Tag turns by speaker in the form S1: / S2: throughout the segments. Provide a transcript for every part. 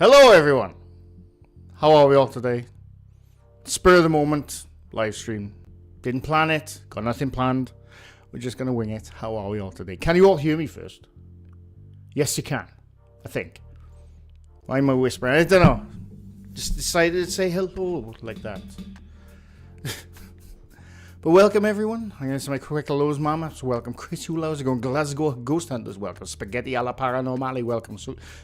S1: Hello everyone! How are we all today? Spur of the moment, live stream. Didn't plan it, got nothing planned. We're just going to wing it. How are we all today? Can you all hear me first? Yes you can, I think. Why am I whispering? I don't know. Just decided to say hello like that. But welcome everyone. I'm going to say my quick hellos, mama. So welcome Chris Hula, how's it going? Glasgow Ghost Hunters, welcome. Spaghetti alla Paranormale, welcome.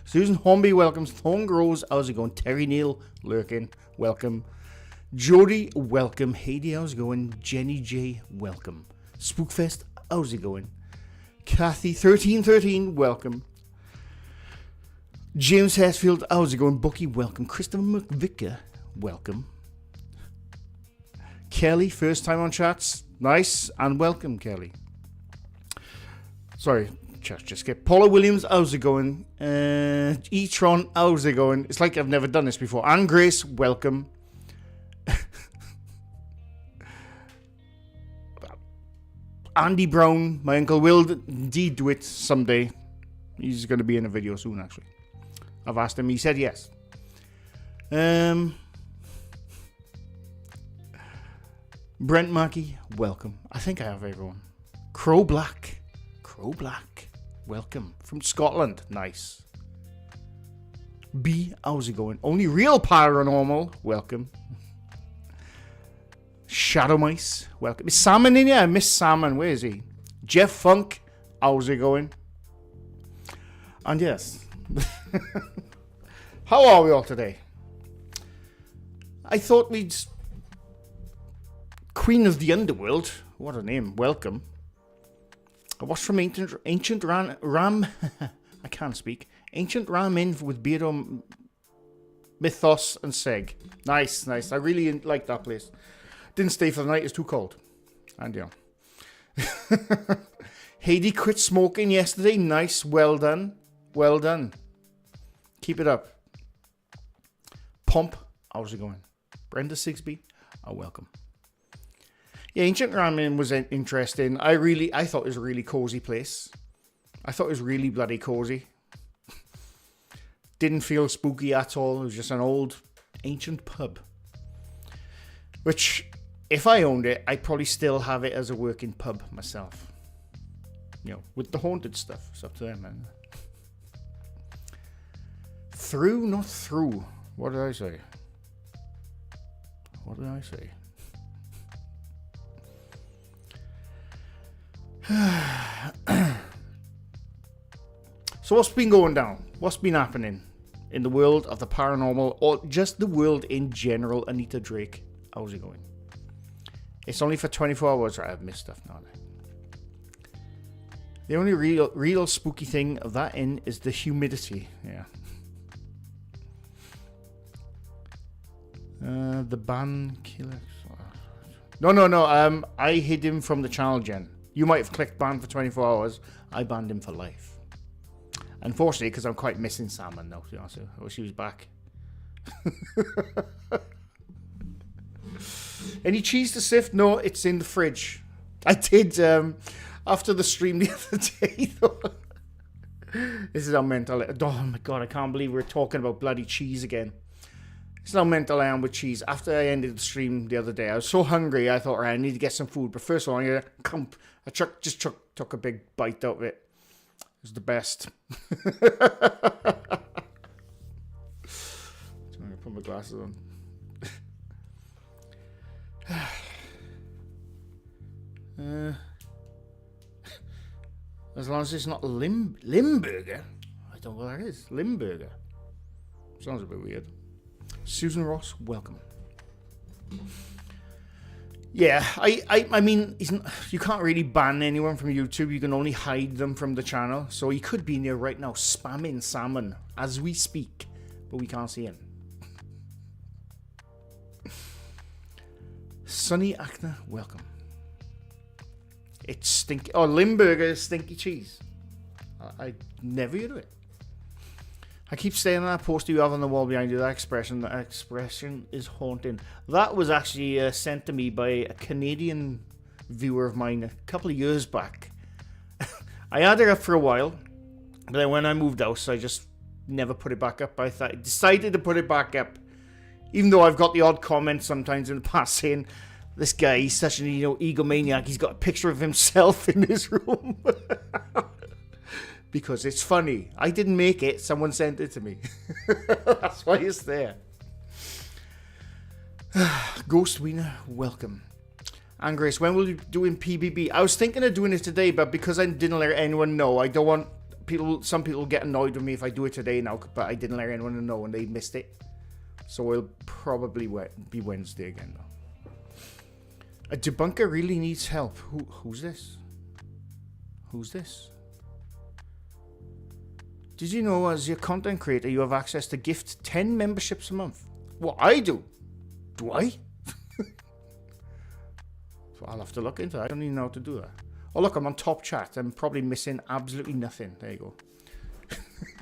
S1: Susan Hornby, welcome. Thorn Grows, how's it going? Terry Neal, lurking, welcome. Jody, welcome. Heidi, how's it going? Jenny J, welcome. Spookfest, how's it going? Kathy, 1313, welcome. James Hesfield, how's it going? Bucky, welcome. Christopher McVicker, welcome. Kelly, first time on chats. Nice, and welcome, Kelly. Sorry, chat just skipped. Paula Williams, how's it going? E-Tron, how's it going? It's like I've never done this before. Anne Grace, welcome. Andy Brown, my uncle will indeed do it someday. He's going to be in a video soon, actually. I've asked him, he said yes. Brent Mackey, welcome. I think I have everyone. Crow Black, welcome. From Scotland, nice. B, how's it going? Only Real Paranormal, welcome. Shadow Mice, welcome. Is Salmon in here? I miss Salmon, where is he? Jeff Funk, how's it going? And yes, how are we all today? I thought we'd... Queen of the Underworld, what a name, welcome. I watched from Ancient Ram I can't speak. Ancient Ram in with Beardo, Mythos and Seg. Nice. I really like that place. Didn't stay for the night, it's too cold. And yeah. Heidi quit smoking yesterday. Nice, well done. Keep it up. Pump, how's it going? Brenda Sigsby, welcome. Yeah, Ancient Ramen was interesting. I thought it was a really cozy place. I thought it was really bloody cozy. Didn't feel spooky at all. It was just an old ancient pub. Which, if I owned it, I'd probably still have it as a working pub myself. You know, with the haunted stuff. It's up to them, man. Through, not through. What did I say? So what's been going down? What's been happening in the world of the paranormal, or just the world in general? Anita Drake, how's it going? It's only for 24 hours. Right, I've missed stuff now. The only real spooky thing of that in is the humidity. Yeah. The ban killer. No. I hid him from the channel, Jen. You might have clicked ban for 24 hours. I banned him for life. Unfortunately, because I'm quite missing Salmon now, to be honest. I wish he was back. Any cheese to sift? No, it's in the fridge. I did, after the stream the other day, though. This is how mental... Oh my god, I can't believe we're talking about bloody cheese again. This is how mental I am with cheese. After I ended the stream the other day, I was so hungry, I thought, right, I need to get some food. But first of all, I just took a big bite out of it. It was the best. I'm going to put my glasses on. As long as it's not Limburger. I don't know what that is. Limburger. Sounds a bit weird. Susan Ross, welcome. Yeah, I mean, you can't really ban anyone from YouTube. You can only hide them from the channel. So he could be in there right now spamming Salmon as we speak, but we can't see him. Sunny Acna, welcome. It's stinky. Oh, Limburger is stinky cheese. I never heard of it. I keep saying that poster you have on the wall behind you. That expression is haunting. That was actually sent to me by a Canadian viewer of mine a couple of years back. I had it up for a while, but then when I moved out, I just never put it back up. I decided to put it back up. Even though I've got the odd comment sometimes in the past saying, this guy, he's such an egomaniac. He's got a picture of himself in his room. Because it's funny. I didn't make it. Someone sent it to me. That's why it's there. Ghost Wiener, welcome. And Grace, when will you do in PBB? I was thinking of doing it today, but because I didn't let anyone know, I don't want people. Some people get annoyed with me if I do it today now, but I didn't let anyone know and they missed it. So it'll probably be Wednesday again, though. A debunker really needs help. Who's this? Who's this? Did you know as your content creator, you have access to gift 10 memberships a month? Well, I do. Do I? So I'll have to look into that. I don't even know how to do that. Oh, look, I'm on top chat. I'm probably missing absolutely nothing. There you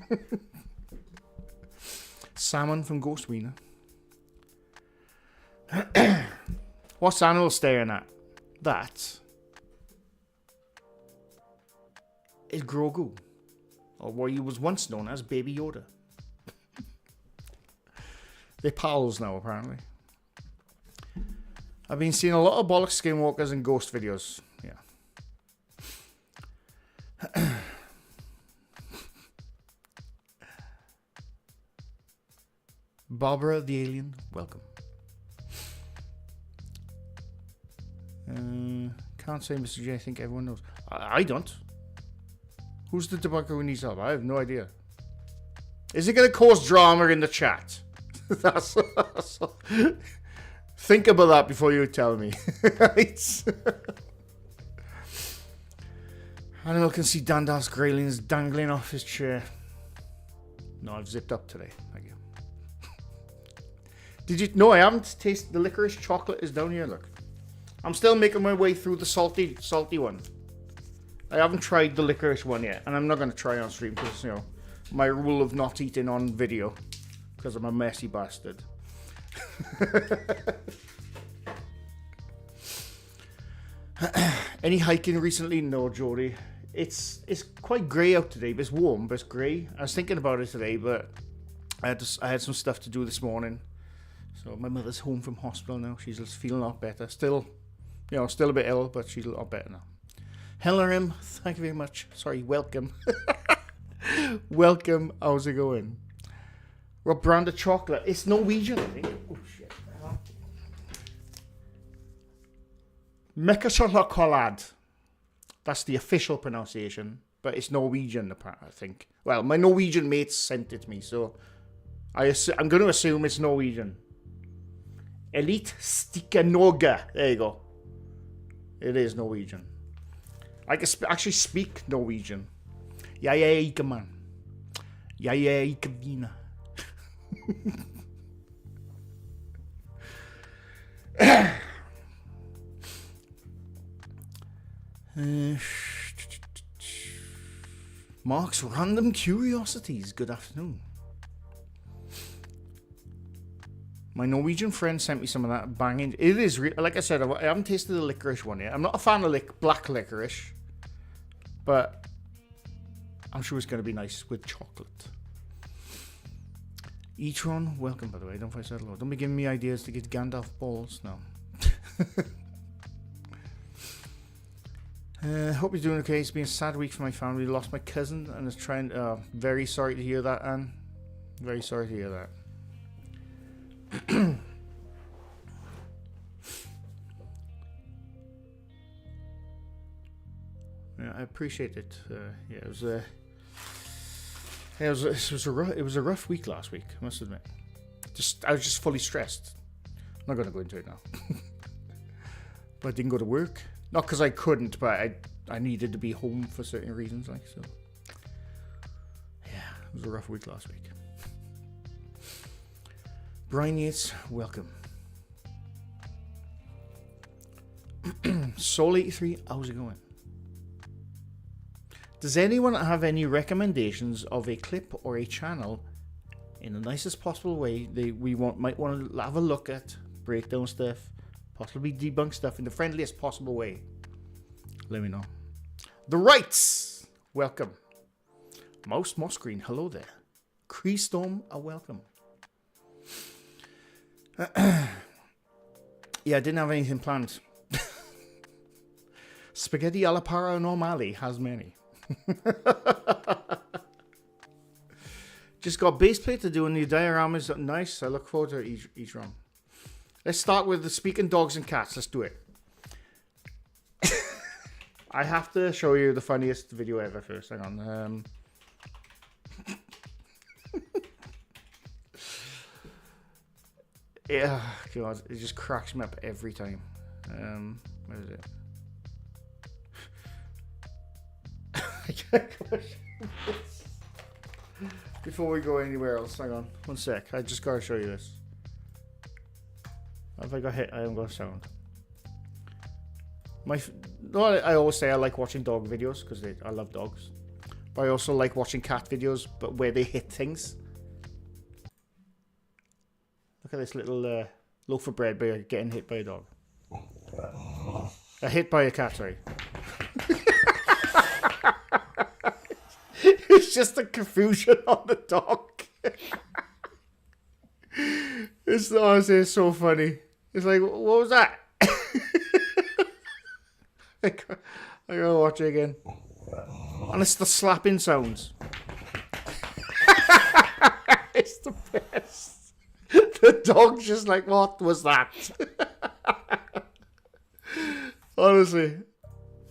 S1: go. Salmon from Ghost Wiener. What's animal staring at? That is Grogu, or what he was once known as Baby Yoda. They're pals now, apparently. I've been seeing a lot of bollocks skinwalkers and ghost videos. Yeah. Barbara the Alien, welcome. Can't say Mr. J, I think everyone knows. I don't. Who's the debunker who needs help? I have no idea. Is it going to cause drama in the chat? That's think about that before you tell me. Right? Animal can see Dandal's graylings dangling off his chair. No, I've zipped up today. Thank you. Did you? No, I haven't tasted the licorice chocolate is down here. Look, I'm still making my way through the salty one. I haven't tried the licorice one yet, and I'm not going to try on stream because my rule of not eating on video because I'm a messy bastard. Any hiking recently? No, Jody. It's quite grey out today, but it's warm, but it's grey. I was thinking about it today, but I had some stuff to do this morning. So my mother's home from hospital now. She's feeling a lot better. Still a bit ill, but she's a lot better now. Hellerim, thank you very much. Sorry, welcome. Welcome. How's it going? What brand of chocolate? It's Norwegian, I think. Oh shit. Mekasolakolad. That's the official pronunciation, but it's Norwegian, I think. Well, my Norwegian mates sent it to me, so I'm going to assume it's Norwegian. Elite Stikanoga. There you go. It is Norwegian. I can actually speak Norwegian. Jeg ikke mann. Jeg ikke vina. Mark's Random Curiosities. Good afternoon. My Norwegian friend sent me some of that banging. It is, like I said, I haven't tasted the licorice one yet. I'm not a fan of black licorice, but I'm sure it's going to be nice with chocolate. E-Tron, welcome, by the way. Don't fight that low. Don't be giving me ideas to get Gandalf balls now. Hope you're doing okay. It's been a sad week for my family. Lost my cousin and is trying. Very sorry to hear that, Anne. Very sorry to hear that. Yeah, I appreciate it. Yeah, it was a rough week last week. I must admit. I was just fully stressed. I'm not going to go into it now. But I didn't go to work. Not because I couldn't, but I needed to be home for certain reasons, like so. Yeah, it was a rough week last week. Brian Yates, welcome. Soul83, how's it going? Does anyone have any recommendations of a clip or a channel in the nicest possible way might want to have a look at, break down stuff, possibly debunk stuff in the friendliest possible way? Let me know. The Rights, welcome. Mouse Moss Green, hello there. Creastorm are welcome. Yeah, I didn't have anything planned. Spaghetti alla Paranormale has many. Just got base plate to do, and the dioramas are nice. I look forward to each run. Let's start with the speaking dogs and cats. Let's do it. I have to show you the funniest video ever first. Hang on. Yeah, God, it just cracks me up every time. Where is it? Before we go anywhere else, hang on 1 sec. I just gotta show you this. Have I got hit? I haven't got sound. I always say I like watching dog videos because I love dogs, but I also like watching cat videos, but where they hit things. Look at this little loaf of bread by getting hit by a dog. Hit by a cat, sorry. It's just a confusion on the dog. It's honestly so funny. It's like, what was that? I gotta watch it again. And it's the slapping sounds. It's the best. The dog's just like, what was that? Honestly,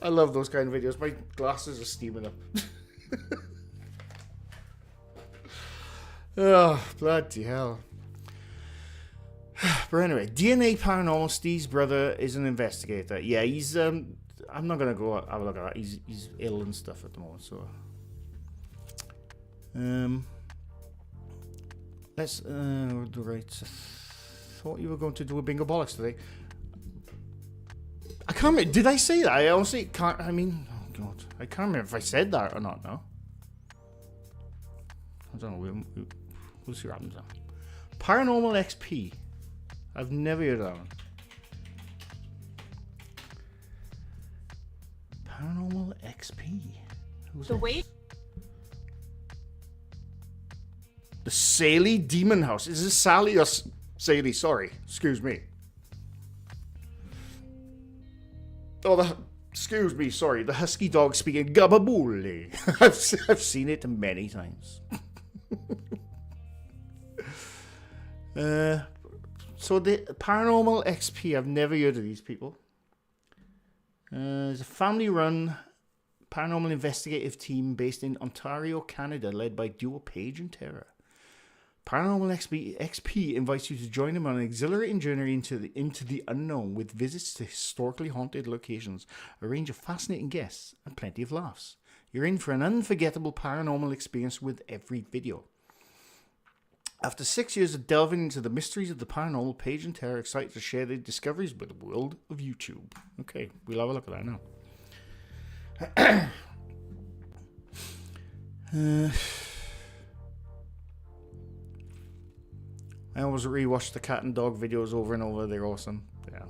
S1: I love those kind of videos. My glasses are steaming up. Oh, bloody hell. But anyway, DNA Paranormal, Steve's brother is an investigator. Yeah, he's I'm not gonna go have a look at that. He's ill and stuff at the moment, so let's do right. I thought you were going to do a bingo bollocks today. I can't remember. Did I say that? I honestly can't. I mean, oh God, I can't remember if I said that or not. No, I don't know. We'll see what happens now. Paranormal XP. I've never heard of that one. Paranormal XP. Who's
S2: the wait?
S1: The Saley Demon House. Is this Sally or Saley? Sorry. Excuse me. Oh, excuse me. Sorry. The husky dog speaking gababoole. I've seen it many times. So the Paranormal XP, I've never heard of these people. There's a family-run paranormal investigative team based in Ontario, Canada, led by duo Paige and Tara. Paranormal XP invites you to join them on an exhilarating journey into the unknown with visits to historically haunted locations, a range of fascinating guests, and plenty of laughs. You're in for an unforgettable paranormal experience with every video. After 6 years of delving into the mysteries of the paranormal, Paige and Tara are excited to share their discoveries with the world of YouTube. Okay, we'll have a look at that now. I always rewatch the cat and dog videos over and over. They're awesome. Yeah.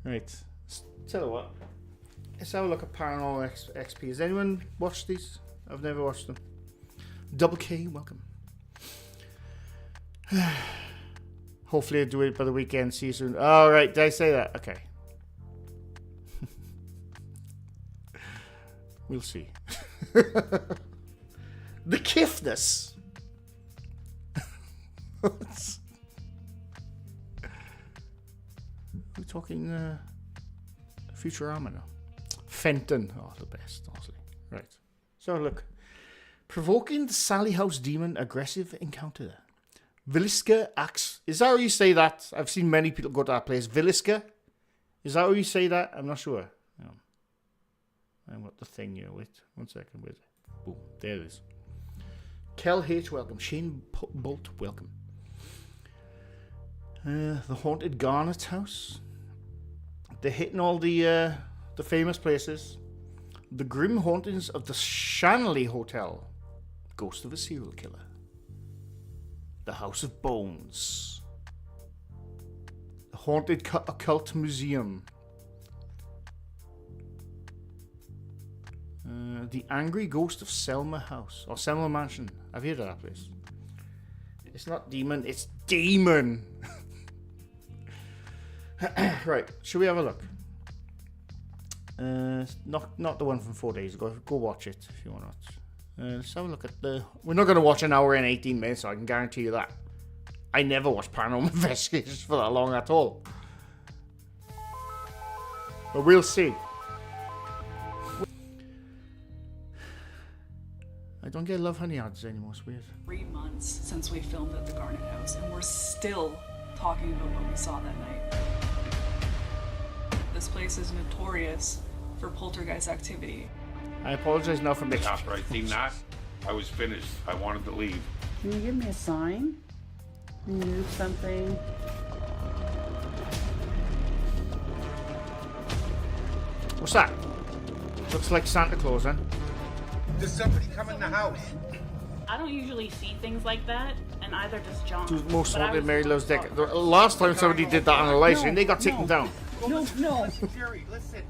S1: Right. Tell you what. Let's have a look at Paranormal XP. Has anyone watched these? I've never watched them. Double K, welcome. Hopefully I'll do it by the weekend. See you soon. All right, did I say that? Okay. We'll see. The Kiffness. We're talking Futurama now. Fenton. Oh, the best, honestly. Right. So look. Provoking the Sally House demon aggressive encounter. Villisca Axe. Is that how you say that? I've seen many people go to that place. Villisca? Is that how you say that? I'm not sure. I've got the thing here. Wait 1 second. Where's it? Boom. There it is. Kel H, welcome. Shane Bolt, welcome. The Haunted Garnet House. They're hitting all the famous places. The Grim Hauntings of the Shanley Hotel. Ghost of a Serial Killer. The House of Bones. The Haunted Occult Museum. The Angry Ghost of Selma House. Or Selma Mansion. I've heard of that place. It's not demon, it's demon. Right, should we have a look? Not the one from 4 days ago. Go watch it if you want to. Let's have a look at the... We're not going to watch an hour and 18 minutes, I can guarantee you that. I never watch Paranormal Investigations for that long at all. But we'll see. I don't get Love Honey ads anymore, it's weird.
S2: 3 months since we filmed at the Garnet house, and we're still talking about what we saw that night. This place is notorious for poltergeist activity.
S1: I apologize now for making...
S3: After I seen that, I was finished. I wanted to leave.
S4: Can you give me a sign? Move something.
S1: What's that? Looks like Santa Claus, then.
S5: Does somebody come in the house?
S6: I don't usually see things like that, and either does John.
S1: Most Haunted Mary Loves Dick. The last time somebody did that on a live stream, they got taken down.
S4: No.
S5: Jerry, listen.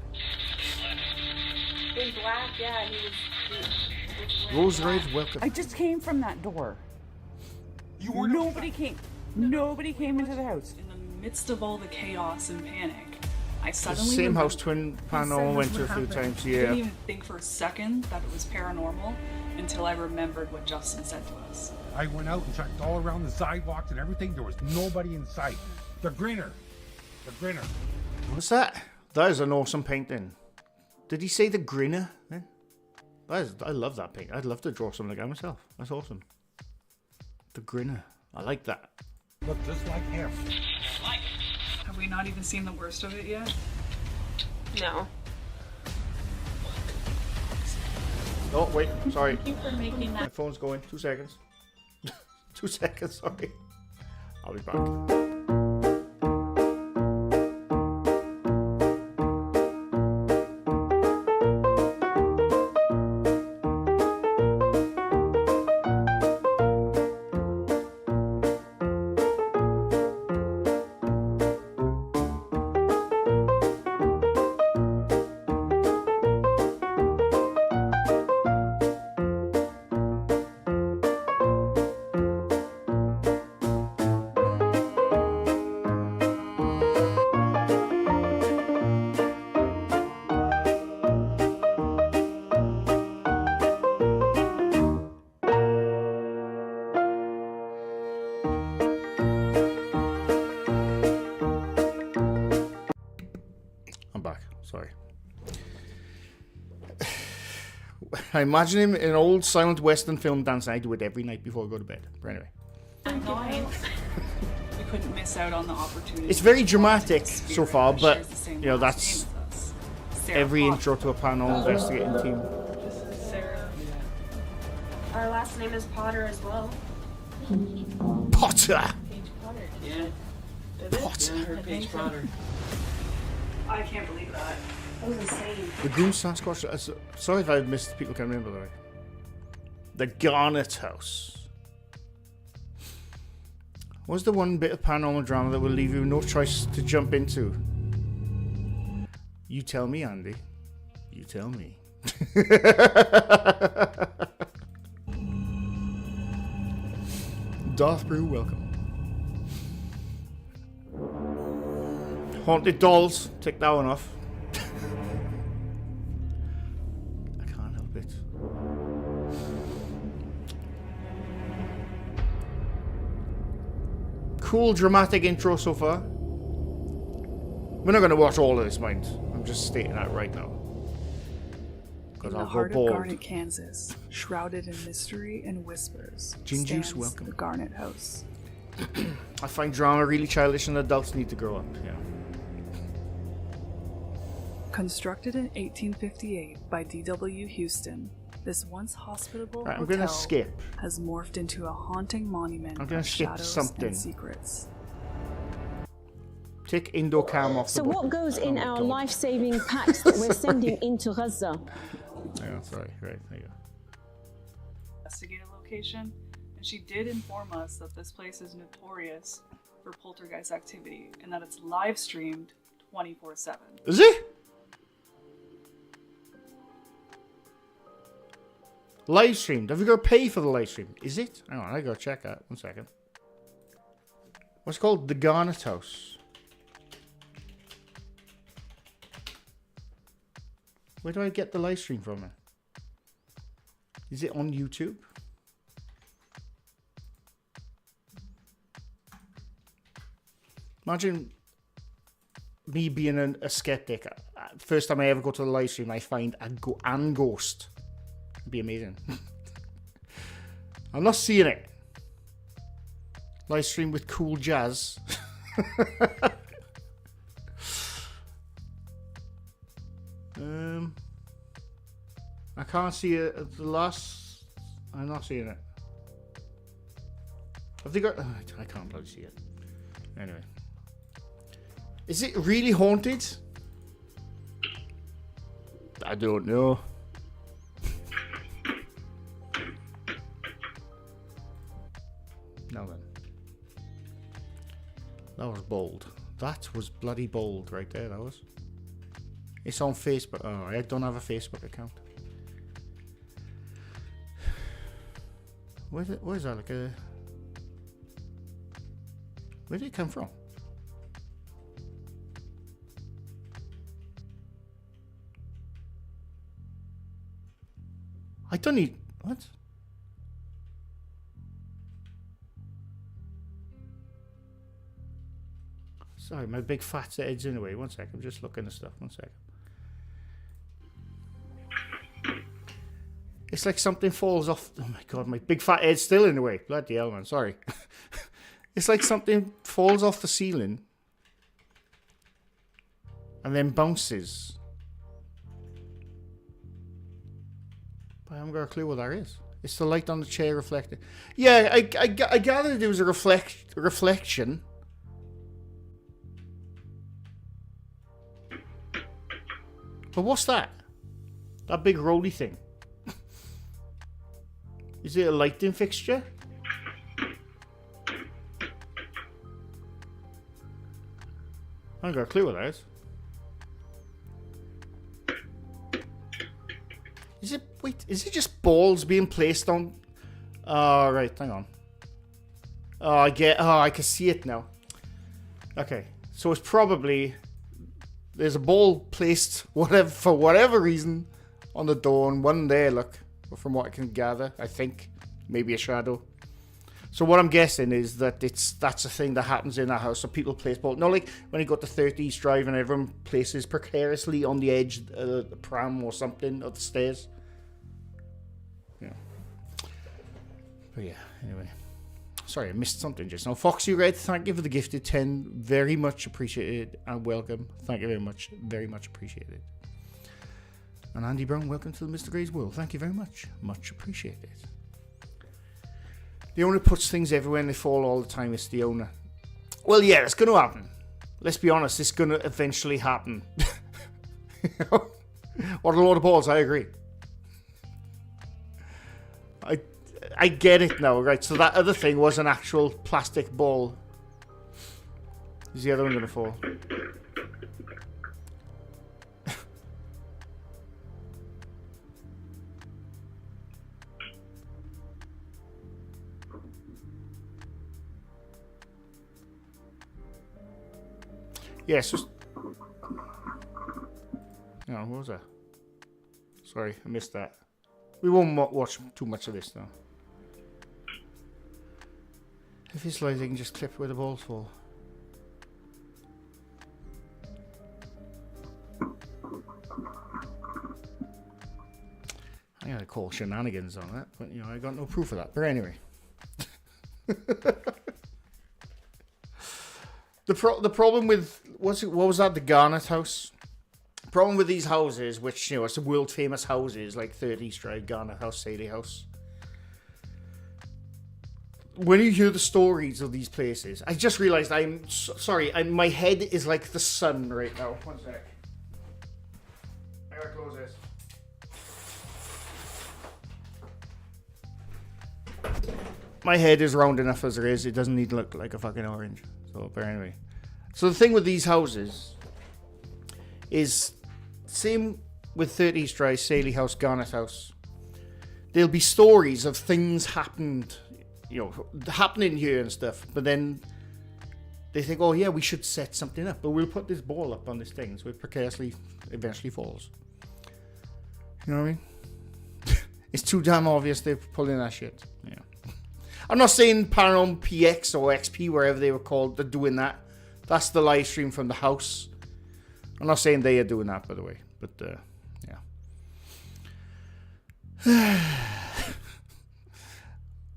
S6: In black, yeah, he was
S1: Rose Rave, welcome.
S4: I just came from that door. Nobody came into the house.
S2: In the midst of all the chaos and panic, I
S1: The
S2: suddenly
S1: same house
S2: remembered-
S1: Twin Paranormal went to a few times,
S2: I didn't
S1: yeah.
S2: even think for a second that it was paranormal until I remembered what Justin said to us.
S5: I went out and checked all around the sidewalks and everything. There was nobody in sight. The grinner.
S1: What's that? That is an awesome painting. Did he say the Grinner? Then? I love that painting. I'd love to draw something like that myself. That's awesome. The Grinner. I like that.
S5: Look just like him.
S2: Have we not even seen the worst of it yet?
S6: No.
S1: Oh, wait. Sorry.
S6: Thank you for making
S1: My
S6: that.
S1: phone's going. 2 seconds. 2 seconds, sorry. I'll be back. I'm back. Sorry. I imagine him in an old silent western film dancing. I do it every night before I go to bed. But anyway.
S2: We couldn't miss out on the opportunity.
S1: It's very dramatic
S2: Spirit
S1: so far,
S2: who
S1: but
S2: shares the same
S1: you know
S2: last
S1: that's
S2: name as us. Sarah
S1: every
S2: Potter.
S1: intro to a paranormal investigating team.
S2: This is Sarah.
S6: Our last name is Potter as well.
S1: Potter.
S6: Yeah.
S1: Potter.
S2: I can't believe that.
S6: That was insane.
S1: The Goon Sasquatch. Sorry if I missed. People can remember that. The Garnet House. What's the one bit of paranormal drama that will leave you no choice to jump into? You tell me, Andy. You tell me. Darth Brew, welcome. Haunted Dolls. Take that one off. I can't help it. Cool dramatic intro so far. We're not going to watch all of this, mind. I'm just stating that right now. Because
S2: In the
S1: I'll go
S2: heart of
S1: bold.
S2: Garnet, Kansas, shrouded in mystery and whispers,
S1: Gin juice,
S2: stands
S1: welcome.
S2: the Garnet House.
S1: I find drama really childish and adults need to grow up. Yeah.
S2: Constructed in 1858 by D.W. Houston, this once hospitable
S1: Right, I'm
S2: hotel
S1: gonna skip.
S2: has morphed into a haunting monument
S1: I'm gonna
S2: of
S1: skip
S2: shadows
S1: something.
S2: and secrets.
S1: Take indoor cam off
S7: So
S1: the
S7: what goes in
S1: Oh my
S7: our
S1: God.
S7: life-saving packs that we're sending into Gaza?
S1: Yeah, sorry. Right, there you go.
S2: Investigated location, and she did inform us that this place is notorious for poltergeist activity and that it's live streamed 24/7.
S1: Is it? Live streamed. Have you got to pay for the live stream? Is it? Hang on, I gotta check that. 1 second. What's it called? The Garnet House. Where do I get the live stream from? Is it on YouTube? Imagine me being a skeptic. First time I ever go to the live stream, I find a ghost. It'd be amazing. I'm not seeing it. Live stream with cool jazz. I can't see it. The last. I'm not seeing it. Have they got? I can't bloody see it. Anyway. Is it really haunted? I don't know. Now then. That was bold. That was bloody bold right there, that was. It's on Facebook. Oh, I don't have a Facebook account. Where is that? Like a... Where did it come from? I don't need... What? Sorry, my big fat head's in the way. 1 second, I'm just looking at stuff. 1 second. It's like something falls off... Oh my god, my big fat head's still in the way. Bloody hell, man, sorry. It's like something falls off the ceiling and then bounces. I haven't got a clue what that is. It's the light on the chair reflecting. Yeah, I gathered it was a reflection. But what's that? That big roly thing. Is it a lighting fixture? I haven't got a clue what that is. Is it... Wait, is it just balls being placed on... Oh, right, hang on. Oh, I can see it now. Okay, so it's probably... There's a ball placed, for whatever reason, on the door, and one there, look. From what I can gather, I think. Maybe a shadow. So what I'm guessing is that that's a thing that happens in that house. So people place balls. No, like when you go to 30 East Drive and everyone places precariously on the edge of the pram or something, of the stairs. Yeah. But yeah, anyway. Sorry, I missed something just now. Foxy Red, thank you for the gifted 10. Very much appreciated and welcome. Thank you very much. Very much appreciated. And Andy Brown, welcome to the Mr. Gray's world. Thank you very much. Much appreciated. The owner puts things everywhere and they fall all the time. It's the owner. Well, yeah, it's going to happen. Let's be honest, it's going to eventually happen. What a load of balls, I agree. I get it now, right? So that other thing was an actual plastic ball. Is the other one going to fall? Yes. Oh, what was that? Sorry, I missed that. We won't watch too much of this now. If it's like they can just clip where the balls fall. I gotta call shenanigans on that, but you know I got no proof of that. But anyway. The problem with what was that, the Garnet house? The problem with these houses, which, you know, it's the world famous houses like 30 East Drive, Garnet House, Sadie House. When you hear the stories of these places, I just realized I'm sorry. My head is like the sun right now. 1 sec. I gotta close this. My head is round enough as it is. It doesn't need to look like a fucking orange. So, but anyway. So the thing with these houses is same with 30 East Drive, Saley House, Garnet House. there'll be stories of things happening here and stuff, but then they think, oh yeah, we should set something up, but we'll put this ball up on this thing so it precariously eventually falls. You know what I mean? It's too damn obvious they're pulling that shit. Yeah. I'm not saying Paranormal PX or XP, wherever they were called, they're doing that. That's the live stream from the house. I'm not saying they are doing that, by the way, but yeah.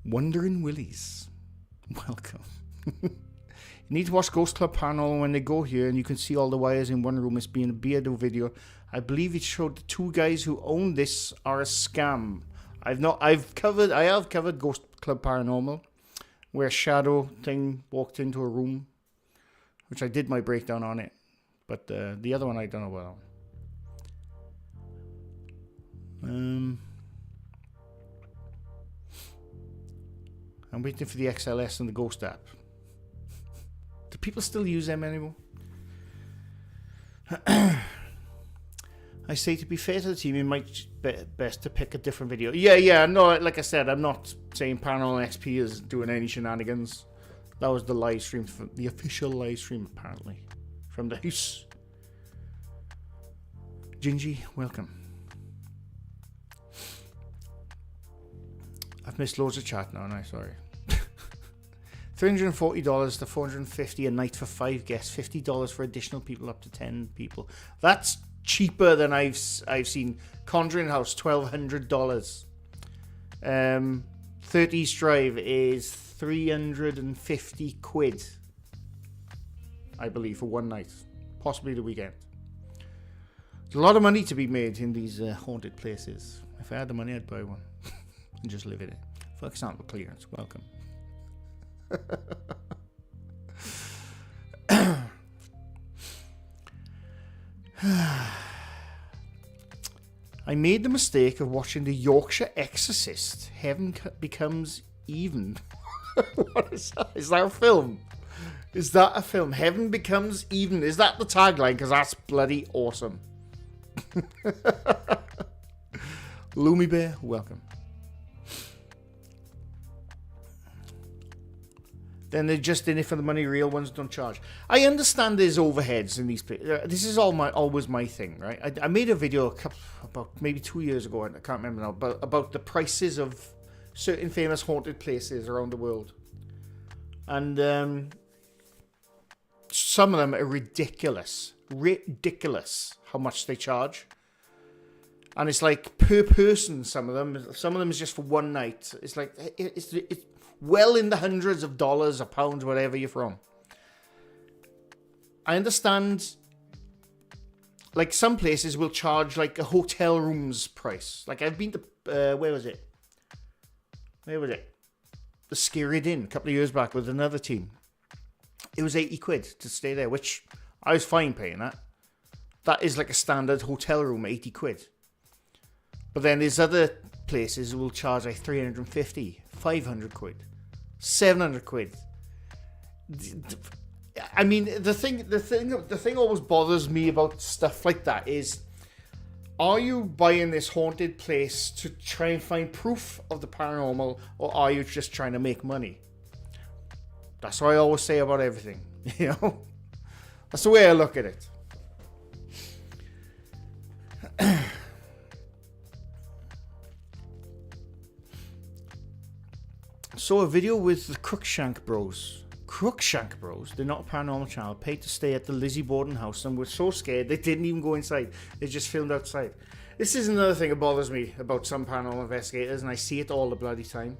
S1: Wandering Willies, welcome. You need to watch Ghost Club Paranormal when they go here, and you can see all the wires in one room. It's being a Beardo video. I believe it showed the two guys who own this are a scam. I have covered Ghost Club Paranormal, where a shadow thing walked into a room, which I did my breakdown on it. But the other one I don't know about. I'm waiting for the XLS and the Ghost app. Do people still use them anymore? I say, to be fair to the team, it might be best to pick a different video. Yeah, no, like I said, I'm not saying Paranormal XP is doing any shenanigans. That was the live stream, the official live stream, apparently, from the house. Gingy, welcome. I've missed loads of chat now, sorry. $340 to $450 a night for 5 guests. $50 for additional people, up to 10 people. That's cheaper than I've seen. Conjuring House, $1,200. 30 East Drive is 350 quid, I believe, for one night, possibly the weekend. There's a lot of money to be made in these haunted places. If I had the money, I'd buy one and just live in it. For example, clearance, welcome. I made the mistake of watching The Yorkshire Exorcist. Heaven Becomes Even. What is that? Is that a film? Is that a film? Heaven Becomes Even. Is that the tagline? Because that's bloody awesome. Loomy Bear, welcome. Then they're just in it for the money. Real ones don't charge. I understand there's overheads in these places. This is always my thing, right? I made a video about maybe 2 years ago, and I can't remember now, about the prices of certain famous haunted places around the world. And some of them are ridiculous how much they charge. And it's like per person, some of them is just for one night. It's like, it's well in the hundreds of dollars or pounds, wherever you're from. I understand, like, some places will charge like a hotel room's price. Like, I've been to, where was it? The Skirrid Inn a couple of years back with another team. It was 80 quid to stay there, which I was fine paying that. That is like a standard hotel room, 80 quid. But then there's other places who will charge like 350, 500 quid, 700 quid. I mean, the thing always bothers me about stuff like that is, are you buying this haunted place to try and find proof of the paranormal, or are you just trying to make money? That's what I always say about everything, you know? That's the way I look at it. Saw a video with the Crookshank Bros. Crookshank Bros? They're not a paranormal channel. Paid to stay at the Lizzie Borden house and were so scared they didn't even go inside. They just filmed outside. This is another thing that bothers me about some paranormal investigators, and I see it all the bloody time.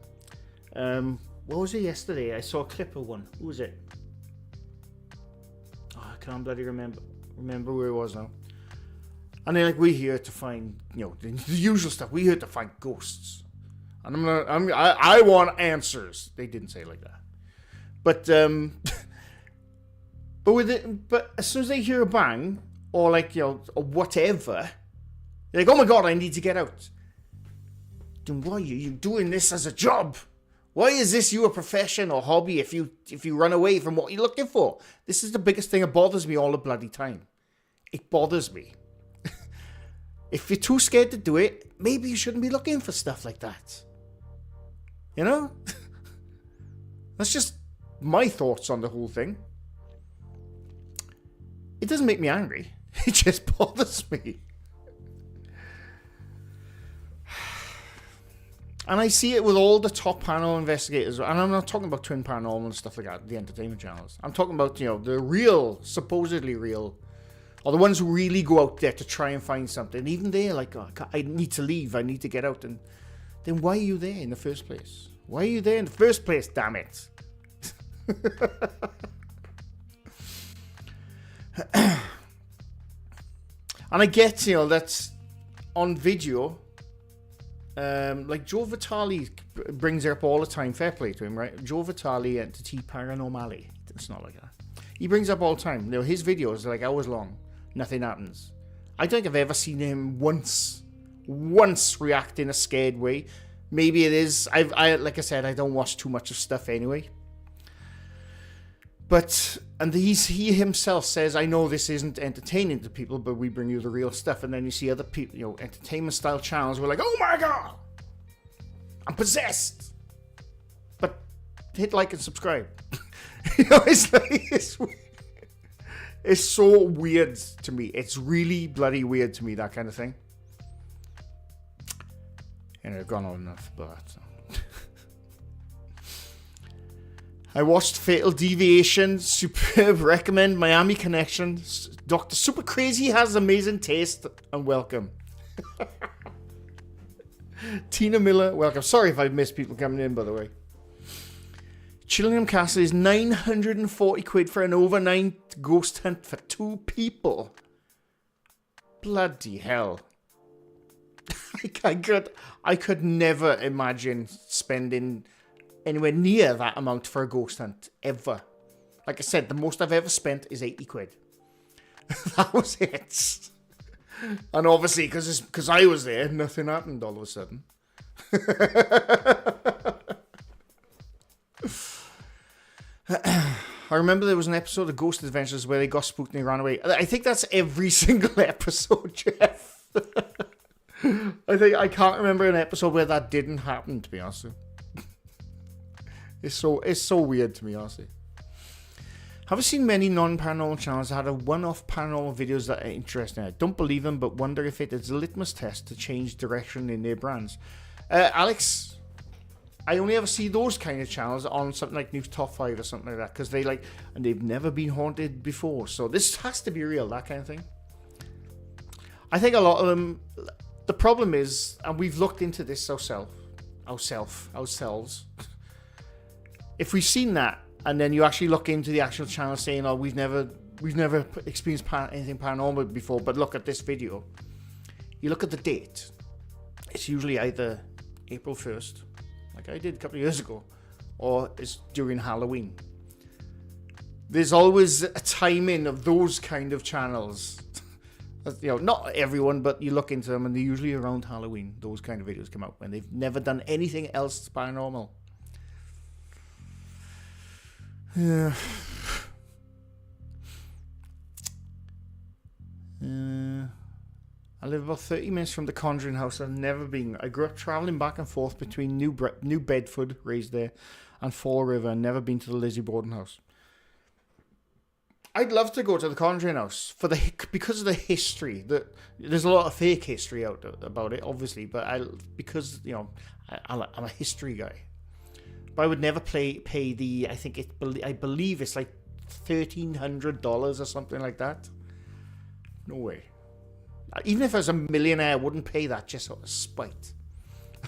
S1: What was it yesterday? I saw a clip of one. Who was it? Oh, I can't bloody remember where it was now. And they're like, we're here to find, you know, the usual stuff. We're here to find ghosts. And I want answers. They didn't say it like that. But but as soon as they hear a bang, or like, you know, or whatever, they're like, oh my god, I need to get out. Then why are you doing this as a job? Why is this you a profession or hobby if you run away from what you're looking for? This is the biggest thing that bothers me all the bloody time. It bothers me. If you're too scared to do it, maybe you shouldn't be looking for stuff like that. You know? That's just my thoughts on the whole thing. It doesn't make me angry. It just bothers me. And I see it with all the top paranormal investigators. And I'm not talking about Twin Paranormal and stuff like that, the entertainment channels. I'm talking about, you know, the real, supposedly real, or the ones who really go out there to try and find something. And even they're like, oh, I need to leave. I need to get out. And then why are you there in the first place? Why are you there in the first place, damn it? And I get, you know, that's on video. Like Joe Vitale brings it up all the time. Fair play to him, right? Joe Vitale Entity Paranormale. It's not like that. He brings up all the time. You know, his videos are like hours long. Nothing happens. I don't think I've ever seen him once react in a scared way. Maybe it is. I like I said, I don't watch too much of stuff anyway. But, and he himself says, I know this isn't entertaining to people, but we bring you the real stuff. And then you see other people, you know, entertainment style channels who are like, oh my God, I'm possessed. But hit like and subscribe. You know, it's like, it's so weird to me. It's really bloody weird to me, that kind of thing. And I've gone on enough, but... I watched Fatal Deviation, superb, recommend Miami Connection. Dr. Super Crazy has amazing taste, and welcome. Tina Miller, welcome. Sorry if I missed people coming in, by the way. Chillingham Castle is 940 quid for an overnight ghost hunt for 2 people. Bloody hell. I could never imagine spending anywhere near that amount for a ghost hunt, ever. Like I said, the most I've ever spent is 80 quid. That was it. And obviously, because I was there, nothing happened all of a sudden. I remember there was an episode of Ghost Adventures where they got spooked and they ran away. I think that's every single episode, Jeff. I can't remember an episode where that didn't happen, to be honest with you. It's so weird to me, honestly. Have you seen many non-paranormal channels that had a one-off paranormal videos that are interesting? I don't believe them, but wonder if it is a litmus test to change direction in their brands. Alex, I only ever see those kind of channels on something like News Top 5 or something like that, because and they've never been haunted before, so this has to be real, that kind of thing. I think a lot of them, the problem is, and we've looked into this ourselves. If we've seen that, and then you actually look into the actual channel saying, oh, we've never experienced anything paranormal before, but look at this video. You look at the date. It's usually either April 1st, like I did a couple of years ago, or it's during Halloween. There's always a timing of those kind of channels. You know, not everyone, but you look into them, and they're usually around Halloween. Those kind of videos come out when they've never done anything else paranormal. Yeah. I live about 30 minutes from the Conjuring house. I've never been. I grew up travelling back and forth between New Bedford, raised there, and Fall River, and never been to the Lizzie Borden house. I'd love to go to the Conjuring house because of the history. There's a lot of fake history out about it, obviously, but because you know I'm a history guy. But I would never pay the, I believe it's like $1,300 or something like that. No way. Even if I was a millionaire, I wouldn't pay that just out of spite.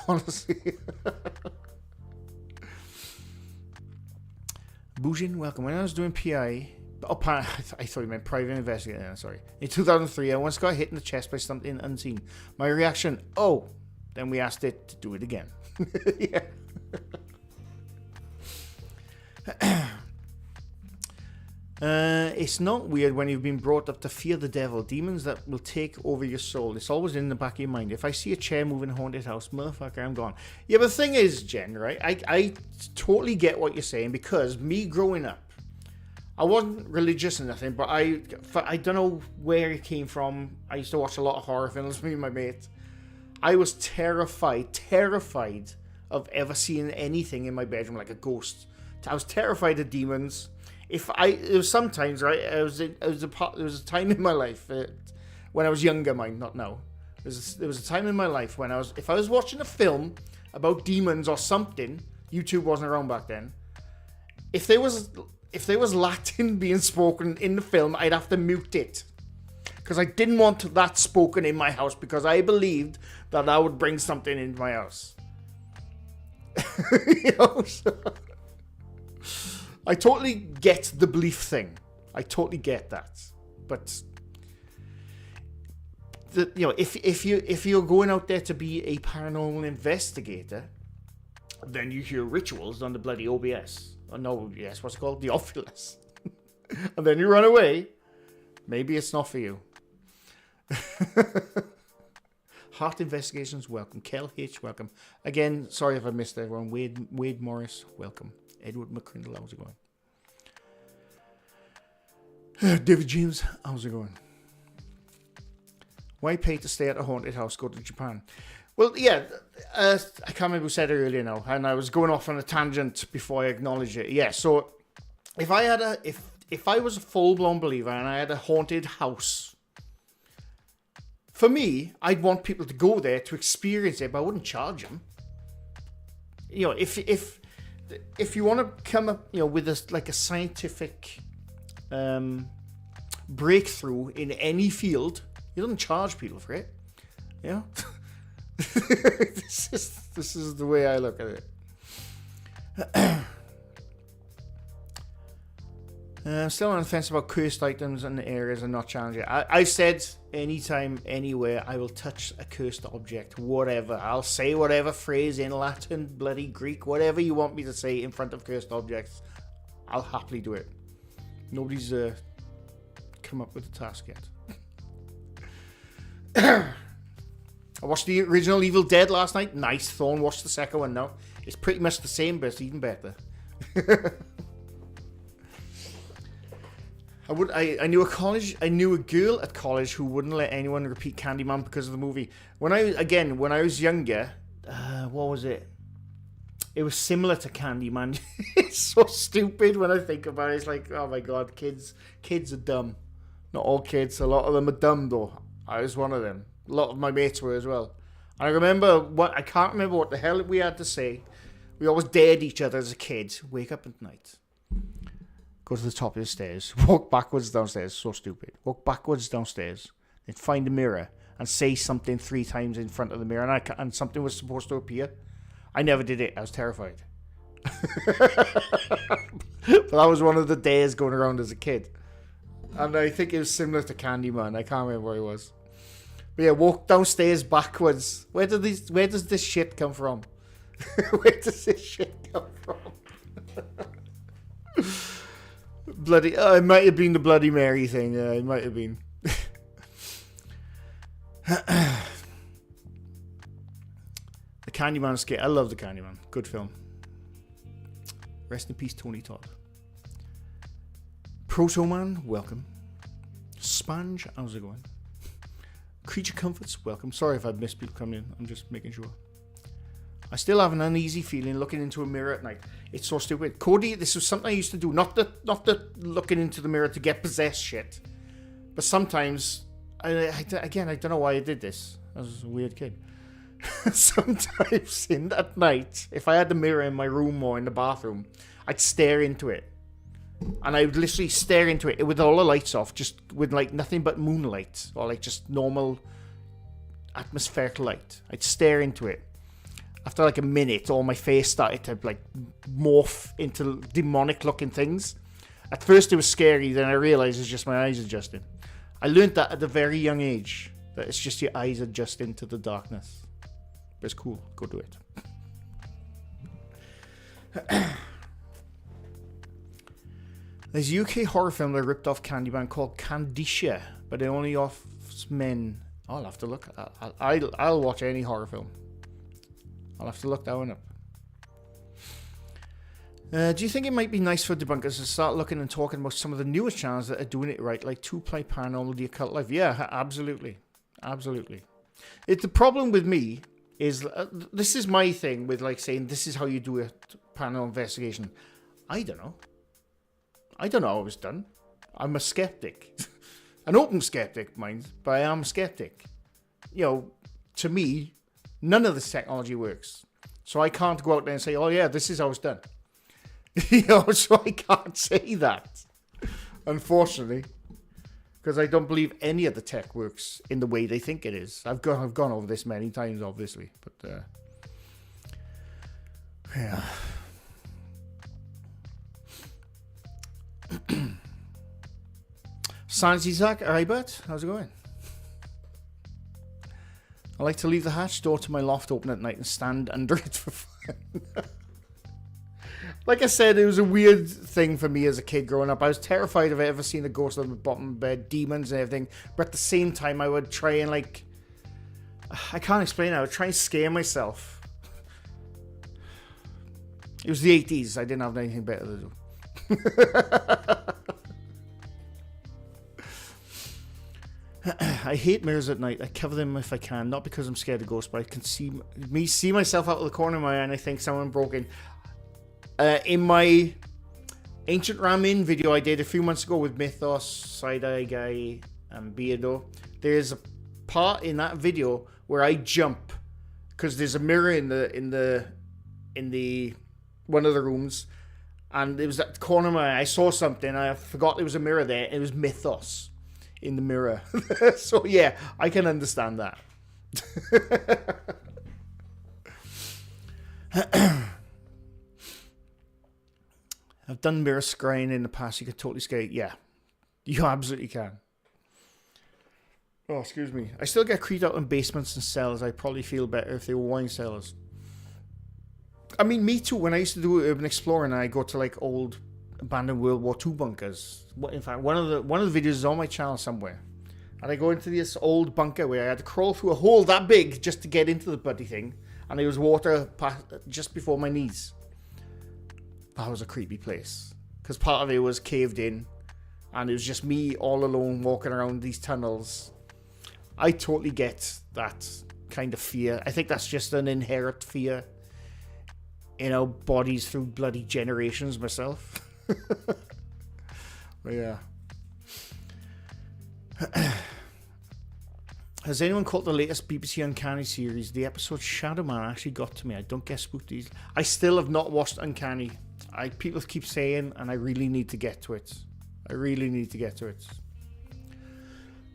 S1: Honestly. Bujin, welcome. When I was doing PI, I thought you meant private investigator. Sorry. In 2003, I once got hit in the chest by something unseen. My reaction, oh. Then we asked it to do it again. Yeah. It's not weird when you've been brought up to fear the devil, demons that will take over your soul. It's always in the back of your mind. If I see a chair moving in a haunted house, motherfucker, I'm gone. Yeah, but the thing is, Jen, right? I totally get what you're saying, because me growing up, I wasn't religious or nothing, but I don't know where it came from. I used to watch a lot of horror films with me and my mate, I was terrified of ever seeing anything in my bedroom like a ghost. I was terrified of demons. There was sometimes, right, there was a time in my life when I was younger, not now. There was a time in my life when if I was watching a film about demons or something, YouTube wasn't around back then. If there was Latin being spoken in the film, I'd have to mute it. Because I didn't want that spoken in my house, because I believed that would bring something into my house. I totally get the belief thing. I totally get that. But if you're going out there to be a paranormal investigator, then you hear rituals on the bloody OBS. Oh, no, OBS, what's it called? The Oculus. And then you run away. Maybe it's not for you. Heart Investigations, welcome. Kel H, welcome. Again, sorry if I missed everyone. Wade Morris, welcome. Edward McCrindle, how's it going? David James, how's it going? Why pay to stay at a haunted house? Go to Japan. Well, yeah, I can't remember who said it earlier now, and I was going off on a tangent before I acknowledged it. Yeah, so if I was a full-blown believer and I had a haunted house, for me, I'd want people to go there to experience it, but I wouldn't charge them. You know, if you want to come up, you know, with a scientific breakthrough in any field, you don't charge people for it. You know, this is the way I look at it. I'm still on the fence about cursed items and areas and not challenging it. I said anytime, anywhere, I will touch a cursed object, whatever. I'll say whatever phrase in Latin, bloody Greek, whatever you want me to say in front of cursed objects. I'll happily do it. Nobody's come up with a task yet. I watched the original Evil Dead last night. Nice. Thorne watched the second one now. It's pretty much the same, but it's even better. I knew a girl at college who wouldn't let anyone repeat Candyman because of the movie. When I was younger, what was it? It was similar to Candyman. It's so stupid when I think about it. It's like, oh my god, kids are dumb. Not all kids, a lot of them are dumb though. I was one of them. A lot of my mates were as well. I can't remember what the hell we had to say. We always dared each other as a kid. Wake up at night. Go to the top of the stairs. Walk backwards downstairs. So stupid. Walk backwards downstairs. Then find a mirror and say something 3 times in front of the mirror. And something was supposed to appear. I never did it. I was terrified. But that was one of the days going around as a kid. And I think it was similar to Candyman. I can't remember where it was. But yeah, walk downstairs backwards. Where does this shit come from? Where does this shit come from? Bloody, it might have been the Bloody Mary thing. Yeah, it might have been. The Candyman skit. I love the Candyman. Good film. Rest in peace, Tony Todd. Proto Man, welcome. Sponge, how's it going? Creature Comforts, welcome. Sorry if I've missed people coming in. I'm just making sure. I still have an uneasy feeling looking into a mirror at night. It's so stupid. Cody, this was something I used to do. Not the looking into the mirror to get possessed shit. But sometimes, I don't know why I did this. I was a weird kid. Sometimes at night, if I had the mirror in my room or in the bathroom, I'd stare into it. And I would literally stare into it with all the lights off, just with like nothing but moonlight or like just normal atmospheric light. I'd stare into it. After like a minute, all my face started to like morph into demonic looking things. At first it was scary, then I realized it's just my eyes adjusting. I learned that at a very young age, that it's just your eyes adjusting to the darkness. But it's cool, go do it. There's a UK horror film that ripped off Candyman called Candicia, but it only offers men. I'll have to look. I'll watch any horror film. I'll have to look that one up. Do you think it might be nice for debunkers to start looking and talking about some of the newer channels that are doing it right, like 2 Play Paranormal, The Occult Life? Yeah, absolutely. Absolutely. The problem with me is, this is my thing with like saying this is how you do a paranormal investigation. I don't know how it was done. I'm a skeptic. An open skeptic, mind, but I am a skeptic. You know, to me, none of this technology works. So I can't go out there and say, oh yeah, this is how it's done. You know, so I can't say that, unfortunately. Because I don't believe any of the tech works in the way they think it is. I've gone over this many times, obviously. But, yeah. Sanity Zach, alright, bud? How's it going? I like to leave the hatch door to my loft open at night and stand under it for fun. Like I said, it was a weird thing for me as a kid growing up. I was terrified of ever seeing a ghost on the bottom bed, demons and everything. But at the same time, I would try and like... I can't explain it. I would try and scare myself. It was the 80s. I didn't have anything better to do. I hate mirrors at night. I cover them if I can. Not because I'm scared of ghosts, but I can see myself out of the corner of my eye and I think someone broke in. In my Ancient Ramin video I did a few months ago with Mythos, Side-Eye Guy, and Beardo, there's a part in that video where I jump because there's a mirror in the one of the rooms, and it was at the corner of my eye. I saw something. I forgot there was a mirror there. It was Mythos in the mirror. So yeah, I can understand that. I've done mirror scrying in the past. You could totally scare. Yeah, you absolutely can. Oh, excuse me. I still get creeped out in basements and cellars. I'd probably feel better if they were wine cellars. I mean, me too. When I used to do urban exploring, I go to like old abandoned World War II bunkers. In fact, one of the videos is on my channel somewhere. And I go into this old bunker where I had to crawl through a hole that big just to get into the bloody thing. And there was water just before my knees. That was a creepy place. Because part of it was caved in. And it was just me all alone walking around these tunnels. I totally get that kind of fear. I think that's just an inherent fear in our bodies through bloody generations myself. But yeah. Has anyone caught the latest BBC Uncanny series? The episode Shadow Man actually got to me. I don't get spooked easily. I still have not watched Uncanny. People keep saying, and I really need to get to it.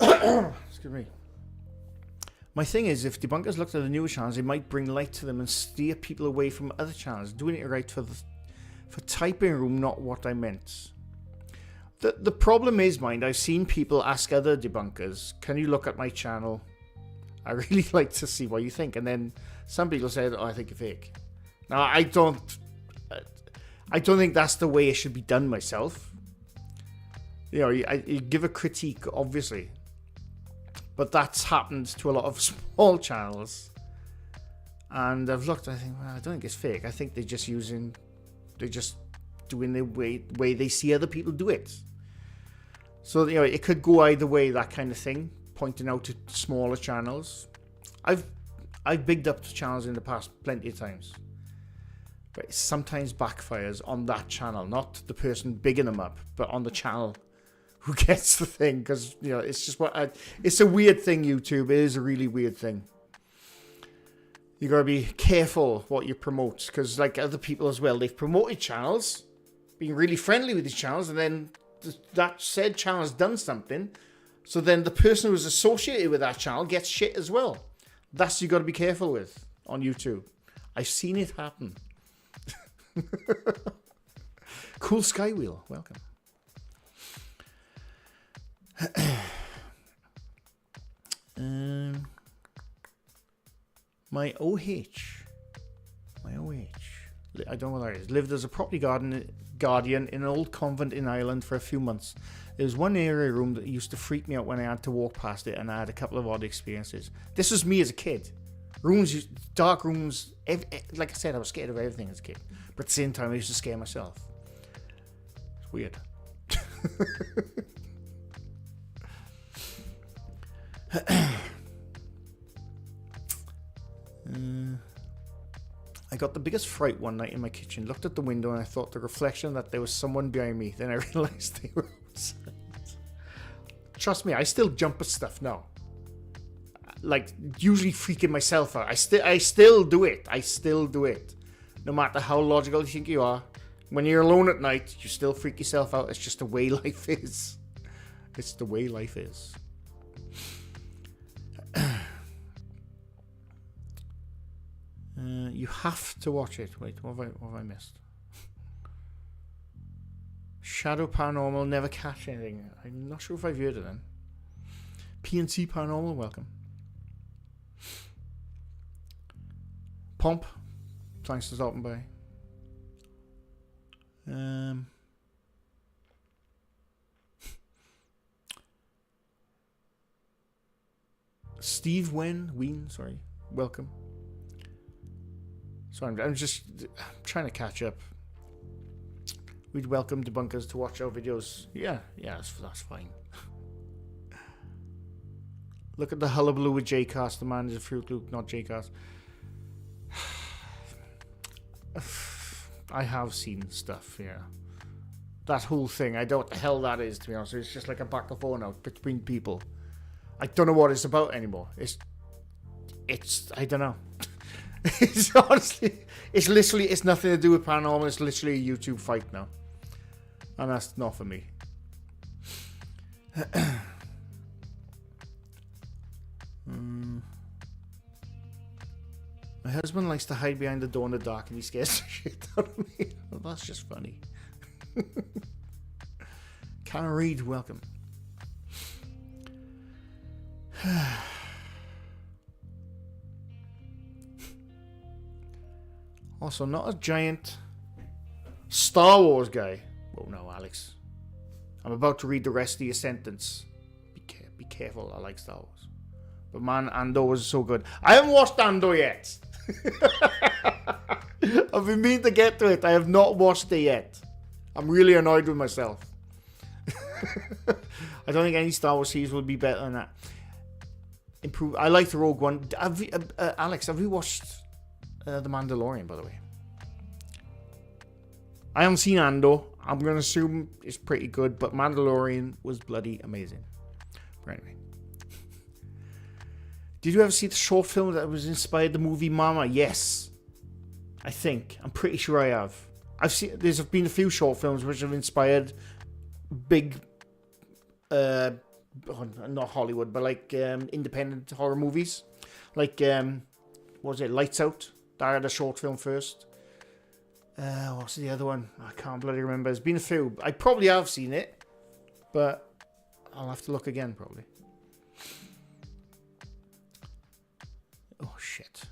S1: Excuse me. My thing is, if debunkers looked at the newer channels, they might bring light to them and steer people away from other channels. Doing it right for typing room, not what I meant. The problem is, mind, I've seen people ask other debunkers, can you look at my channel? I really like to see what you think. And then some people said, oh, I think you're fake. Now, I don't think that's the way it should be done myself. You know, you give a critique, obviously. But that's happened to a lot of small channels. And I've looked, I think, well, I don't think it's fake. I think they're just doing the way they see other people do it. So, you know, it could go either way, that kind of thing, pointing out to smaller channels. I've bigged up channels in the past plenty of times. But it sometimes backfires on that channel, not the person bigging them up, but on the channel who gets the thing. Because, you know, it's just it's a weird thing, YouTube. It is a really weird thing. You gotta be careful what you promote, because like other people as well, they've promoted channels, being really friendly with these channels, and then that said channel has done something, so then the person who's associated with that channel gets shit as well. That's you gotta be careful with on YouTube. I've seen it happen. Cool Skywheel, welcome. My OH, I don't know what that is, lived as a property guardian in an old convent in Ireland for a few months. There was one area room that used to freak me out when I had to walk past it, and I had a couple of odd experiences. This was me as a kid. Rooms, dark rooms, like I said, I was scared of everything as a kid. But at the same time, I used to scare myself. It's weird. got the biggest fright one night in my kitchen. Looked at the window and I thought the reflection that there was someone behind me. Then I realized they were outside. Trust me, I still jump at stuff now. Like, usually freaking myself out. I still do it. I still do it. No matter how logical you think you are. When you're alone at night, you still freak yourself out. It's just the way life is. It's the way life is. You have to watch it. Wait, what have I missed? Shadow Paranormal, never catch anything. I'm not sure if I've heard of them. PNC Paranormal, welcome. Pomp, thanks for stopping by. Steve Ween, sorry, welcome. So I'm just trying to catch up. We'd welcome debunkers to watch our videos. Yeah, that's fine. Look at the hullabaloo with J-Cast. The man is a Fruit Loop, not J-Cast. I have seen stuff, yeah. That whole thing, I don't know what the hell that is, to be honest. It's just like a back and forth out between people. I don't know what it's about anymore. It's I don't know. It's honestly, it's nothing to do with paranormal. It's literally a YouTube fight now. And that's not for me. My husband likes to hide behind the door in the dark and he scares the shit out of me. Well, that's just funny. Karen Reed, welcome. Also, not a giant Star Wars guy. Oh no, Alex. I'm about to read the rest of your sentence. Be careful, I like Star Wars. But man, Andor was so good. I haven't watched Andor yet. I've been meaning to get to it. I have not watched it yet. I'm really annoyed with myself. I don't think any Star Wars series will be better than that. I like the Rogue One. Alex, have you watched The Mandalorian, by the way? I haven't seen Andor. I'm going to assume it's pretty good, but Mandalorian was bloody amazing. But anyway. Did you ever see the short film that was inspired the movie Mama? Yes. I think. I'm pretty sure I have. There's been a few short films which have inspired big, not Hollywood, but like independent horror movies. Like, what was it, Lights Out? That had a short film first. What's the other one? I can't bloody remember. There's been a few. I probably have seen it, but I'll have to look again probably. Oh shit!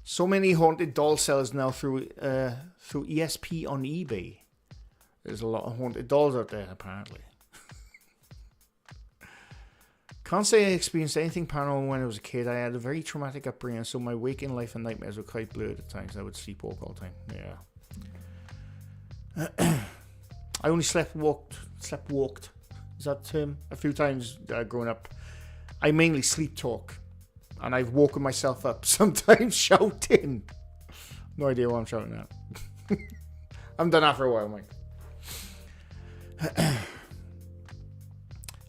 S1: So many haunted doll sellers now through ESP on eBay. There's a lot of haunted dolls out there apparently. Can't say I experienced anything paranormal when I was a kid. I had a very traumatic upbringing, so my waking life and nightmares were quite blurred at times. I would sleepwalk all the time. Yeah. I only slept walked. Is that the term? A few times growing up. I mainly sleep talk. And I've woken myself up, sometimes shouting. No idea what I'm shouting at. I haven't done that for a while, mate.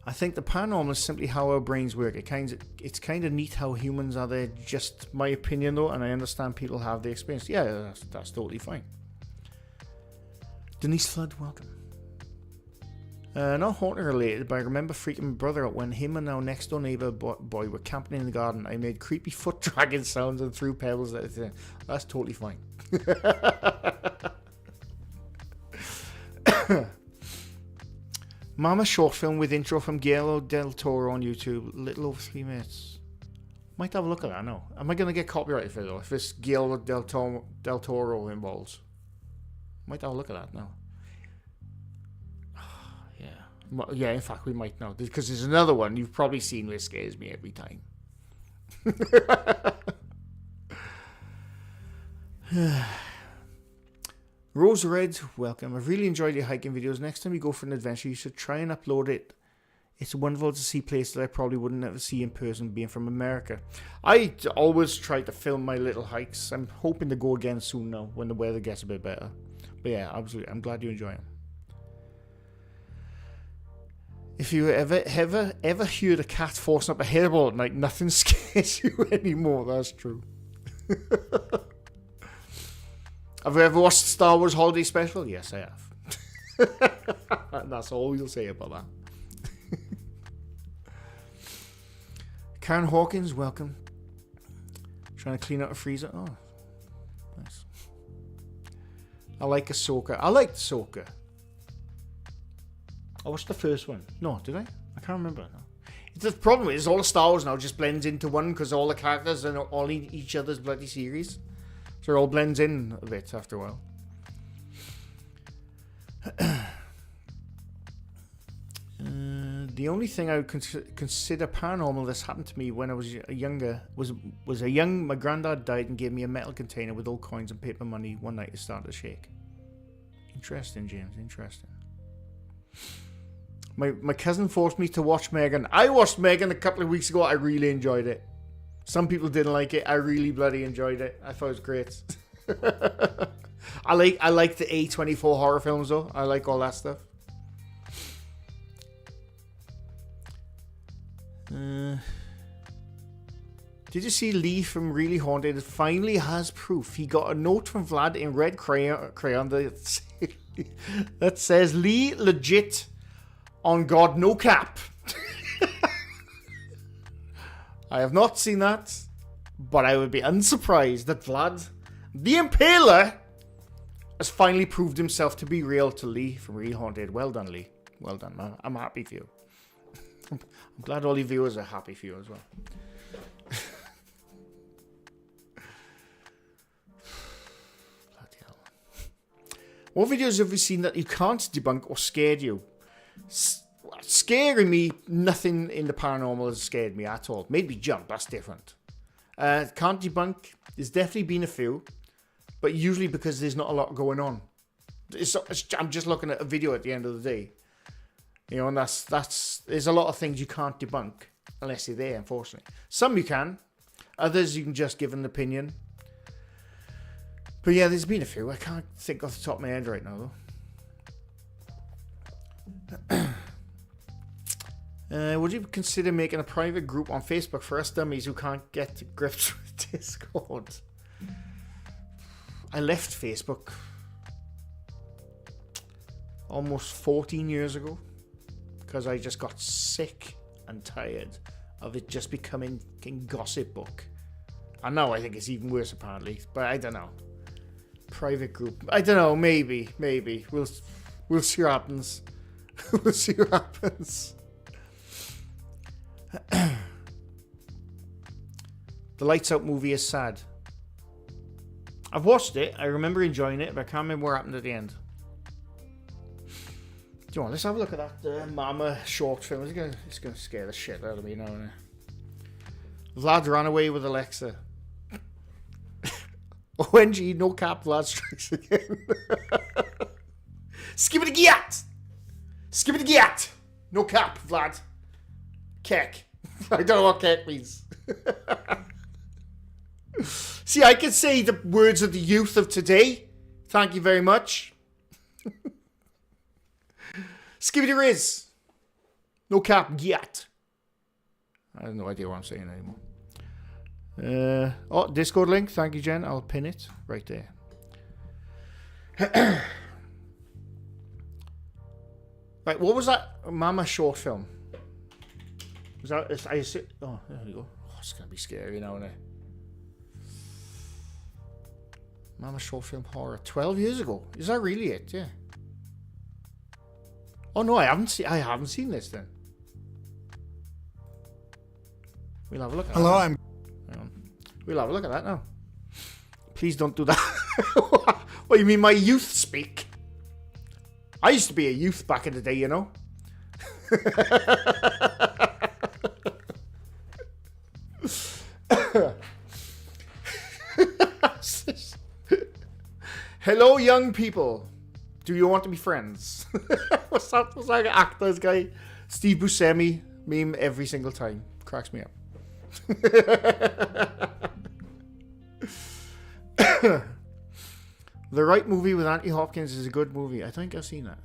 S1: I think the paranormal is simply how our brains work. It's kind of neat how humans are there. Just my opinion, though, and I understand people have the experience. Yeah, that's totally fine. Denise Flood, welcome. Not haunting related, but I remember freaking my brother out when him and our next door neighbour boy were camping in the garden. I made creepy foot dragging sounds and threw pebbles at it. That's totally fine. Mama short film with intro from Guillermo del Toro on YouTube. Little over 3 minutes. Might have a look at that now. Am I going to get copyrighted for it though? If this Guillermo del Toro involves. Might have a look at that now. Yeah, in fact, we might know. Because there's another one you've probably seen which scares me every time. Rose Red, welcome. I've really enjoyed your hiking videos. Next time you go for an adventure, you should try and upload it It's wonderful to see places I probably wouldn't ever see in person being from America. I always try to film my little hikes. I'm hoping to go again soon now when the weather gets a bit better. But yeah, absolutely. I'm glad you enjoy them. If you ever heard a cat forcing up a hairball at night, nothing scares you anymore. That's true. Have you ever watched the Star Wars Holiday Special? Yes, I have. And that's all you'll say about that. Karen Hawkins, welcome. Trying to clean out a freezer. Oh, nice. I like Ahsoka. I liked Ahsoka. I watched the first one. No, did I? I can't remember. No. The problem is all the Star Wars now just blends into one because all the characters are all in each other's bloody series. So it all blends in a bit after a while. The only thing I would consider paranormal that's happened to me when I was younger was my granddad died and gave me a metal container with all coins and paper money one night. It started to shake. Interesting, James. Interesting. My cousin forced me to watch Megan. I watched Megan a couple of weeks ago. I really enjoyed it. Some people didn't like it. I really bloody enjoyed it. I thought it was great. I like the A24 horror films though. I like all that stuff. Did you see Lee from Really Haunted finally has proof? He got a note from Vlad in red crayon that says Lee legit on God no cap. I have not seen that, but I would be unsurprised that Vlad, the Impaler, has finally proved himself to be real to Lee from Really Haunted. Well done, Lee. Well done, man. I'm happy for you. I'm glad all your viewers are happy for you as well. Bloody hell. What videos have you seen that you can't debunk or scared you? Scaring me, nothing in the paranormal has scared me at all. Made me jump, that's different. Can't debunk, there's definitely been a few, but usually because there's not a lot going on. I'm just looking at a video at the end of the day. You know, and there's a lot of things you can't debunk unless you're there, unfortunately. Some you can, others you can just give an opinion. But yeah, there's been a few. I can't think off the top of my head right now, though. Would you consider making a private group on Facebook for us dummies who can't get to grips with Discord? I left Facebook almost 14 years ago because I just got sick and tired of it just becoming a gossip book. And now I think it's even worse apparently, but I don't know. Private group. I don't know, maybe. We'll see what happens. We'll see what happens. The Lights Out movie is sad. I've watched it. I remember enjoying it, but I can't remember what happened at the end. Do you want? Let's have a look at that Mama short film. It's gonna scare the shit out of me now. Isn't it? Vlad ran away with Alexa. ONG, no cap, Vlad strikes again. Skibbity-giat! Skibbity-giat! No cap, Vlad. Kek. I don't know what kek means. See, I can say the words of the youth of today. Thank you very much. Skibbity-riz. No cap, giat. I have no idea what I'm saying anymore. Discord link. Thank you, Jen. I'll pin it right there. Right, what was that Mama short film? Was that? Oh, there we go. Oh, it's gonna be scary now, isn't it? Mama short film horror. 12 years ago. Is that really it? Yeah. Oh no, I haven't seen this then. We'll have a look at that. Hello, Hang on. We'll have a look at that now. Please don't do that. What, you mean my youth speak? I used to be a youth back in the day, you know. Hello, young people. Do you want to be friends? What's that actor's guy Steve Buscemi meme every single time. Cracks me up. The Right Movie with Anthony Hopkins is a good movie. I think I've seen that.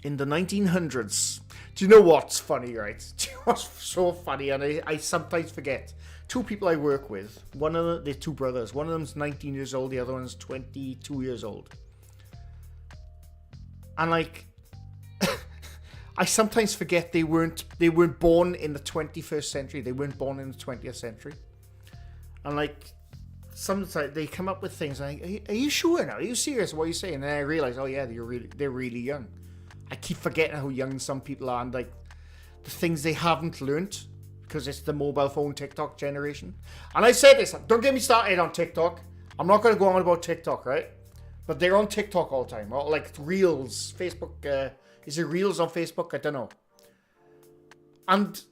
S1: In the 1900s. Do you know what's funny, right? Do you know what's so funny? And I sometimes forget. Two people I work with. One of them, they're two brothers. One of them's 19 years old. The other one's 22 years old. And like, I sometimes forget they weren't born in the 21st century. They weren't born in the 20th century. And like, sometimes they come up with things like, are you sure now? Are you serious? What are you saying? And then I realize, oh yeah, they're really young. I keep forgetting how young some people are and like the things they haven't learnt because it's the mobile phone TikTok generation. And I said this, don't get me started on TikTok. I'm not going to go on about TikTok, right? But they're on TikTok all the time. Or like Reels, Facebook. Is it Reels on Facebook? I don't know. And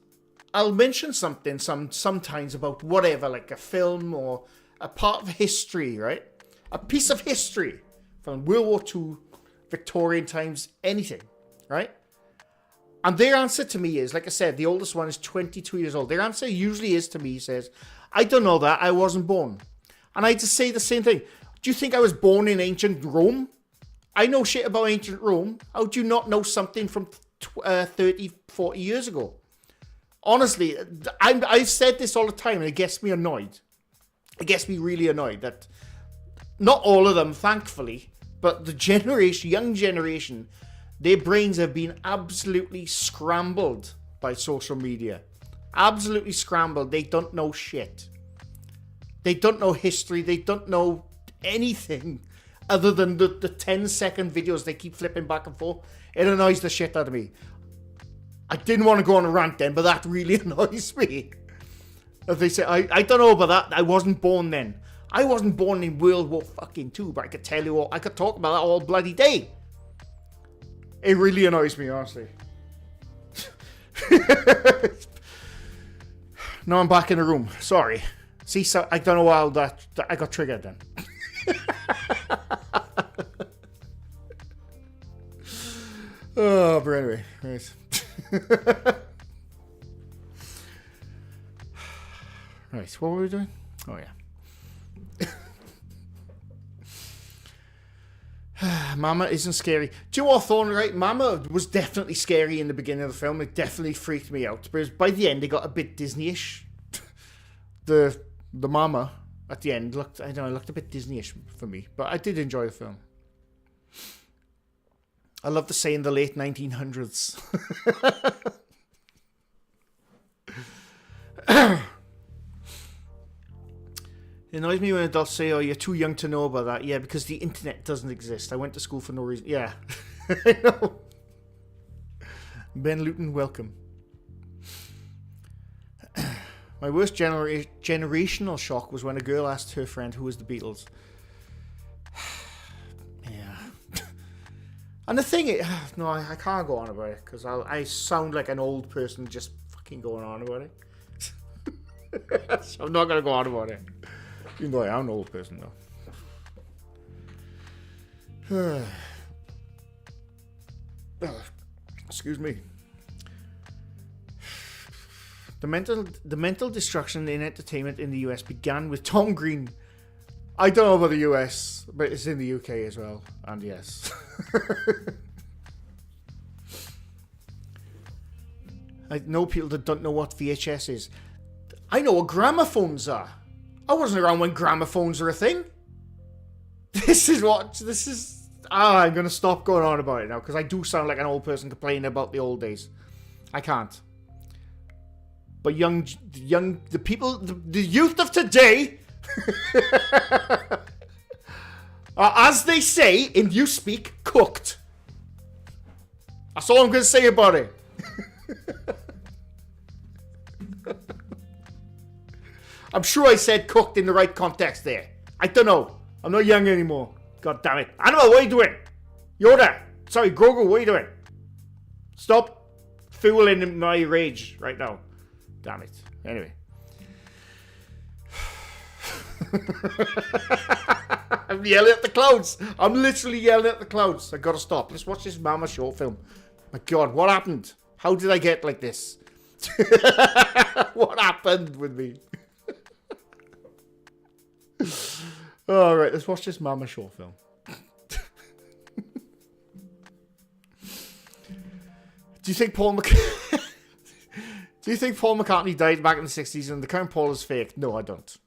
S1: I'll mention something sometimes about whatever, like a film or a part of history, right? A piece of history from World War II, Victorian times, anything, right? And their answer to me is, like I said, the oldest one is 22 years old. Their answer usually is to me, says, I don't know that, I wasn't born. And I just say the same thing. Do you think I was born in ancient Rome? I know shit about ancient Rome. How do you not know something from 30, 40 years ago? Honestly, I've said this all the time and it gets me annoyed. It gets me really annoyed that not all of them, thankfully, but the young generation, their brains have been absolutely scrambled by social media. Absolutely scrambled. They don't know shit. They don't know history. They don't know anything other than the 10-second videos they keep flipping back and forth. It annoys the shit out of me. I didn't want to go on a rant then, but that really annoys me. As they say, I don't know about that. I wasn't born then. I wasn't born in World War fucking II, but I could tell you all, I could talk about that all bloody day. It really annoys me, honestly. Now I'm back in the room. Sorry. See, so I don't know how that I got triggered then. Oh, but anyway, right. Right, what were we doing? Oh yeah. Mama isn't scary. Do you know what, Thorn, right? Mama was definitely scary in the beginning of the film. It definitely freaked me out. But by the end, it got a bit Disney-ish. The Mama at the end looked a bit Disney-ish for me. But I did enjoy the film. I love to say in the late 1900s. It annoys me when adults say, oh, you're too young to know about that. Yeah, because the internet doesn't exist. I went to school for no reason. Yeah, I know. Ben Luton, welcome. My worst generational shock was when a girl asked her friend who was the Beatles. Yeah. And the thing is, no, I can't go on about it because I sound like an old person just fucking going on about it. So I'm not going to go on about it. Even though I am an old person, though. Excuse me. The mental destruction in entertainment in the US began with Tom Green. I don't know about the US, but it's in the UK as well. And yes. I know people that don't know what VHS is. I know what gramophones are. I wasn't around when gramophones are a thing. I'm going to stop going on about it now because I do sound like an old person complaining about the old days. I can't. But the people, the youth of today, are, as they say in You Speak, cooked. That's all I'm going to say about it. I'm sure I said cooked in the right context there. I don't know. I'm not young anymore. God damn it. Animal, what are you doing? Yoda. Sorry, Grogu, what are you doing? Stop fueling my rage right now. Damn it. Anyway. I'm yelling at the clouds. I'm literally yelling at the clouds. I gotta stop. Let's watch this Mama short film. My God, what happened? How did I get like this? What happened with me? All right, let's watch this Mama short film. Do you think Paul McCartney died back in the 60s and the current Paul is fake? No, I don't.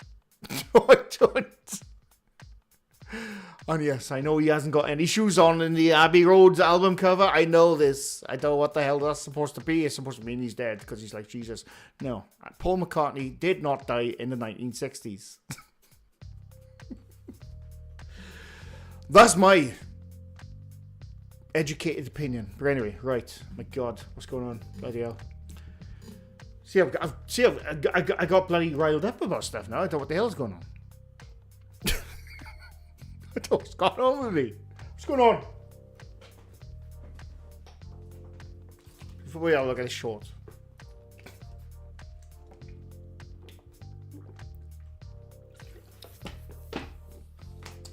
S1: No, I don't. And yes, I know he hasn't got any shoes on in the Abbey Road album cover. I know this. I don't know what the hell that's supposed to be. It's supposed to mean he's dead because he's like Jesus. No, Paul McCartney did not die in the 1960s. That's my educated opinion. But anyway, right. My God, what's going on? Bloody hell. I got bloody riled up about stuff now. I don't know what the hell's going on. I don't know what's going on with me. What's going on? Before we have a look at this short.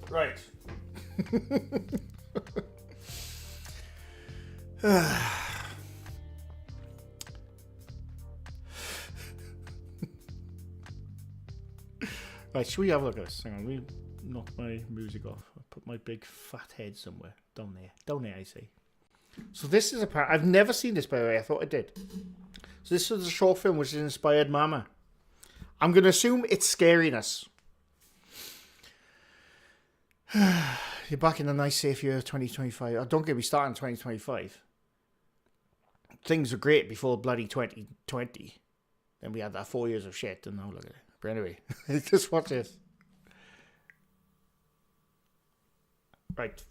S1: Right. Right, should we have a look at this? Hang on, we knock my music off. I put my big fat head somewhere. Down there, I see. So this is I've never seen this, by the way. I thought I did. So this was a short film which inspired Mama. I'm going to assume it's scariness. You're back in the nice safe year of 2025. Oh, don't get me started in 2025. Things were great before bloody 2020. Then we had that 4 years of shit, and now look at it. But anyway, just watch this. Right.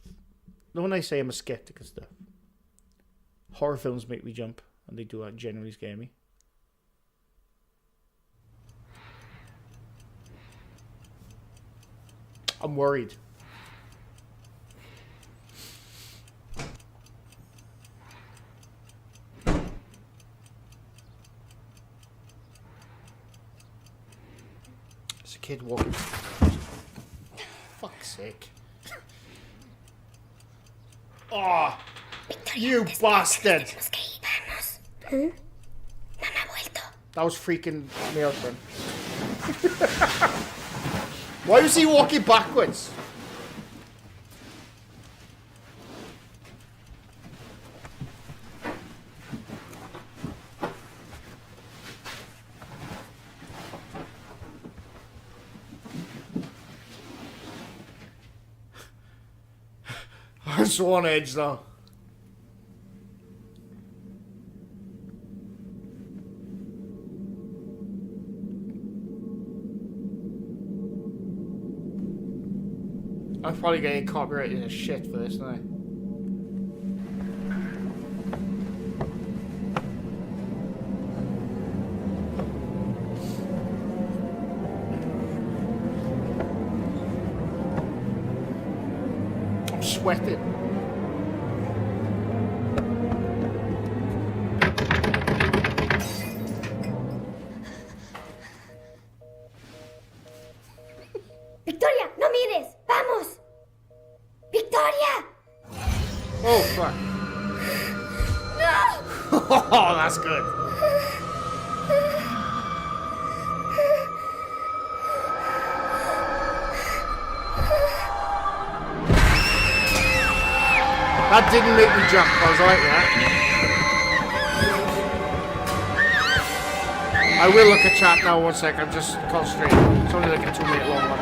S1: When I say I'm a skeptic and stuff, horror films make me jump, and they do generally scare me. I'm worried. There's a kid walking. Fuck's sake. Oh, you bastard! That was freaking me husband. Why was he walking backwards? I was on edge though. I'm probably getting copyrighted as shit for this now. I'm sweating.
S8: Victoria, no mires, vamos. Victoria.
S1: Oh fuck.
S8: No.
S1: Oh, that's good. That didn't make me jump. I was alright with that. I will look at chat now. 1 sec. I'm just concentrating. It's only like a 2 minute long one.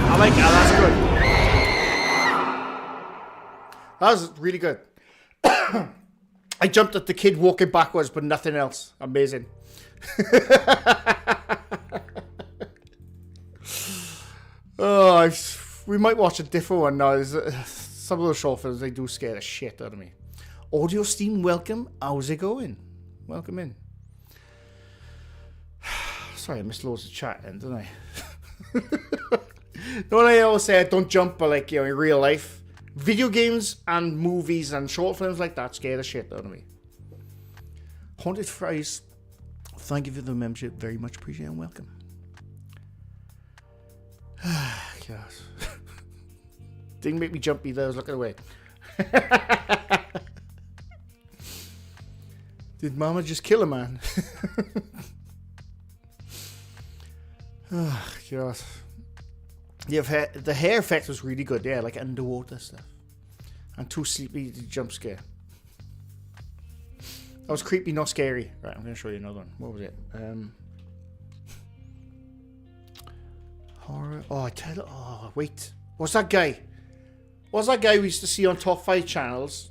S1: I like that. That's good. That was really good. I jumped at the kid walking backwards, but nothing else. Amazing. We might watch a different one now. Some of those short films, they do scare the shit out of me. Audio Steam, welcome. How's it going? Welcome in. Sorry, I missed loads of chat then, didn't I? The one I always say, I don't jump, but like, you know, in real life, Video games and movies and short films like that scare the shit out of me. Haunted Fries, thank you for the membership. Very much appreciated and welcome. God. Didn't make me jumpy though, I was looking away. Did Mama just kill a man? Oh, God. Yeah, the hair effect was really good, yeah, like underwater stuff. I'm too sleepy to jump scare. That was creepy, not scary. Right, I'm going to show you another one. What was it? Horror. Oh, oh, wait. What's that guy? What's that guy we used to see on top 5 channels?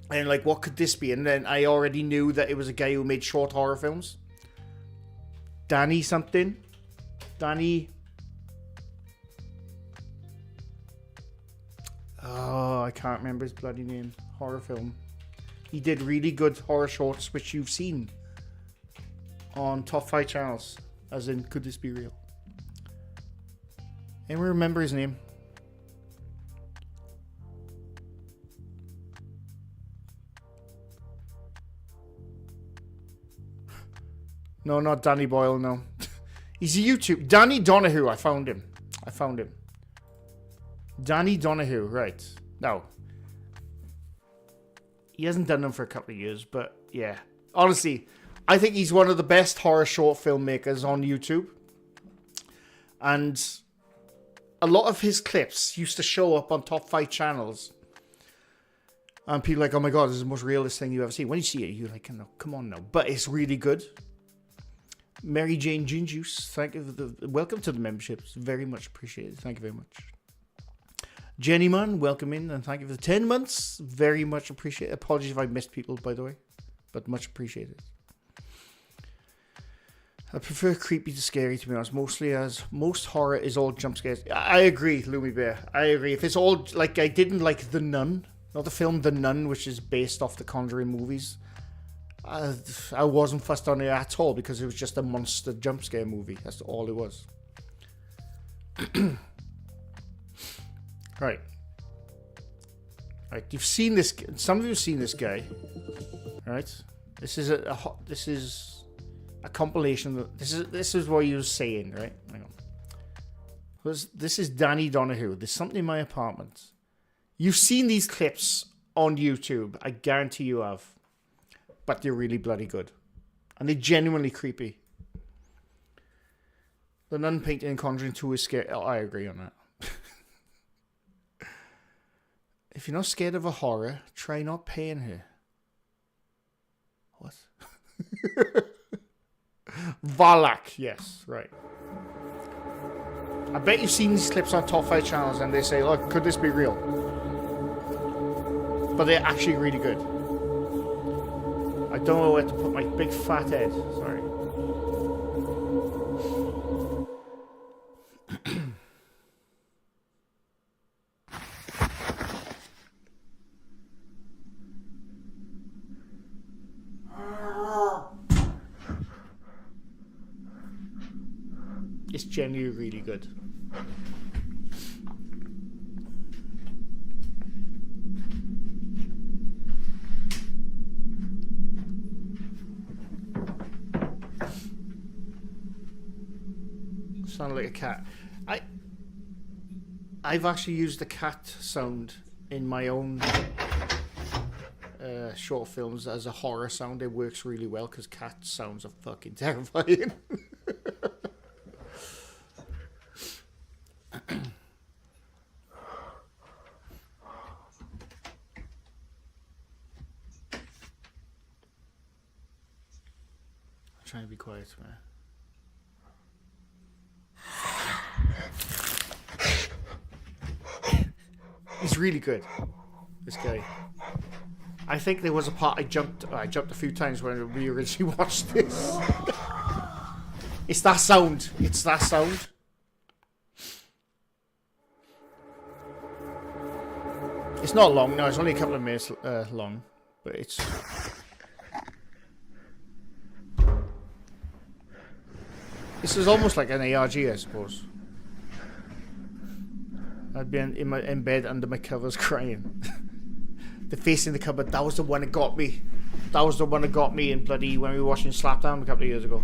S1: And like, what could this be? And then I already knew that it was a guy who made short horror films. Danny something. Danny. Oh, I can't remember his bloody name. Horror film. He did really good horror shorts, which you've seen on top 5 channels. As in, could this be real? Anyone remember his name? No, not Danny Boyle, no. He's a YouTube. Danny Donahoo, I found him. Danny Donahoo, right. No. He hasn't done them for a couple of years, but yeah. Honestly, I think he's one of the best horror short filmmakers on YouTube. And a lot of his clips used to show up on top 5 channels. And people are like, oh my God, this is the most realist thing you've ever seen. When you see it, you're like, no, come on now. But it's really good. Mary Jane Gin Juice, thank you for the welcome to the membership. It's very much appreciated. Thank you very much. Jenny Man, welcome in and thank you for the 10 months. Very much appreciated. Apologies if I missed people, by the way, but much appreciated. I prefer creepy to scary, to be honest, mostly as most horror is all jump scares. I agree, Loomy Bear. I agree. If it's all like, I didn't like The Nun, not the film The Nun, which is based off the Conjuring movies. I wasn't fussed on it at all because it was just a monster jump scare movie. That's all it was. Right. You've seen this. Some of you have seen this guy. Right. This is a compilation. This is what he was saying. Right. Hang on. This is Danny Donahoo. There's something in my apartment. You've seen these clips on YouTube. I guarantee you have. But they're really bloody good. And they're genuinely creepy. The Nun painting in Conjuring 2 is scary. Oh, I agree on that. If you're not scared of a horror, try not paying her. What? Valak, yes, right. I bet you've seen these clips on top 5 channels and they say, look, could this be real? But they're actually really good. I don't know where to put my big fat head. Sorry. It's genuinely really good. Sound like a cat. I've actually used the cat sound in my own short films as a horror sound. It works really well because cat sounds are fucking terrifying. Try and be quiet, man. He's really good, this guy. I think there was a part I jumped a few times when we originally watched this. It's that sound. It's that sound. It's not long, no, it's only a couple of minutes long, but it's... This is almost like an ARG, I suppose. I'd be in bed under my covers crying. The face in the cupboard, that was the one that got me. That was the one that got me in bloody when we were watching Slapdown a couple of years ago.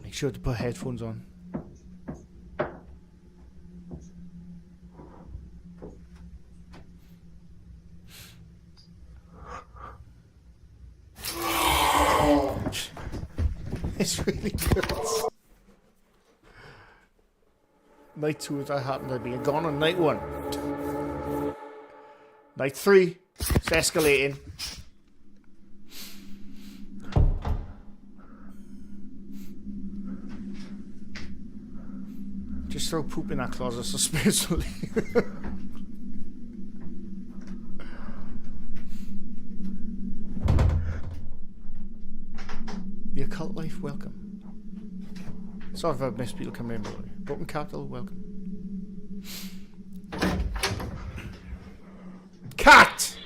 S1: Make sure to put headphones on. It's really good. Night 2, if that happened, I'd be gone on night 1. Night 3, it's escalating. Just throw poop in that closet suspiciously. The occult life, welcome. Sorry if I've missed people coming in, by the way. Broken Capital, welcome. Cat!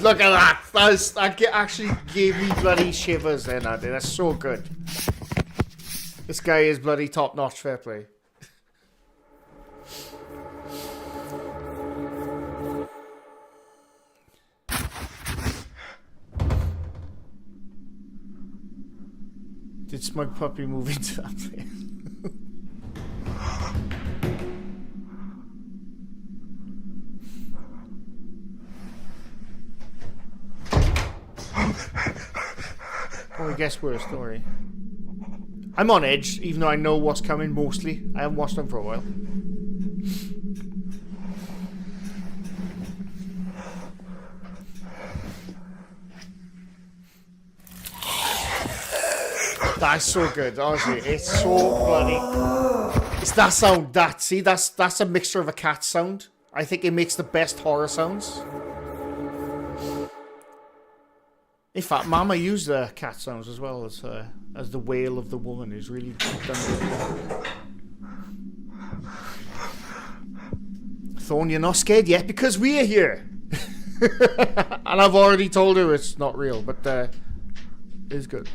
S1: Look at that! That actually gave me bloody shivers then, I did. That's so good. This guy is bloody top-notch, fair play. Did Smug Puppy move into that place? Oh, I guess we're a story. I'm on edge, even though I know what's coming mostly. I haven't watched them for a while. That's so good, honestly. It's so bloody. It's that sound. That's a mixture of a cat sound. I think it makes the best horror sounds. In fact, Mama used the cat sounds as well as the wail of the woman. Is really done really well. Thorn, you're not scared yet because we're here. And I've already told her it's not real, but it's good.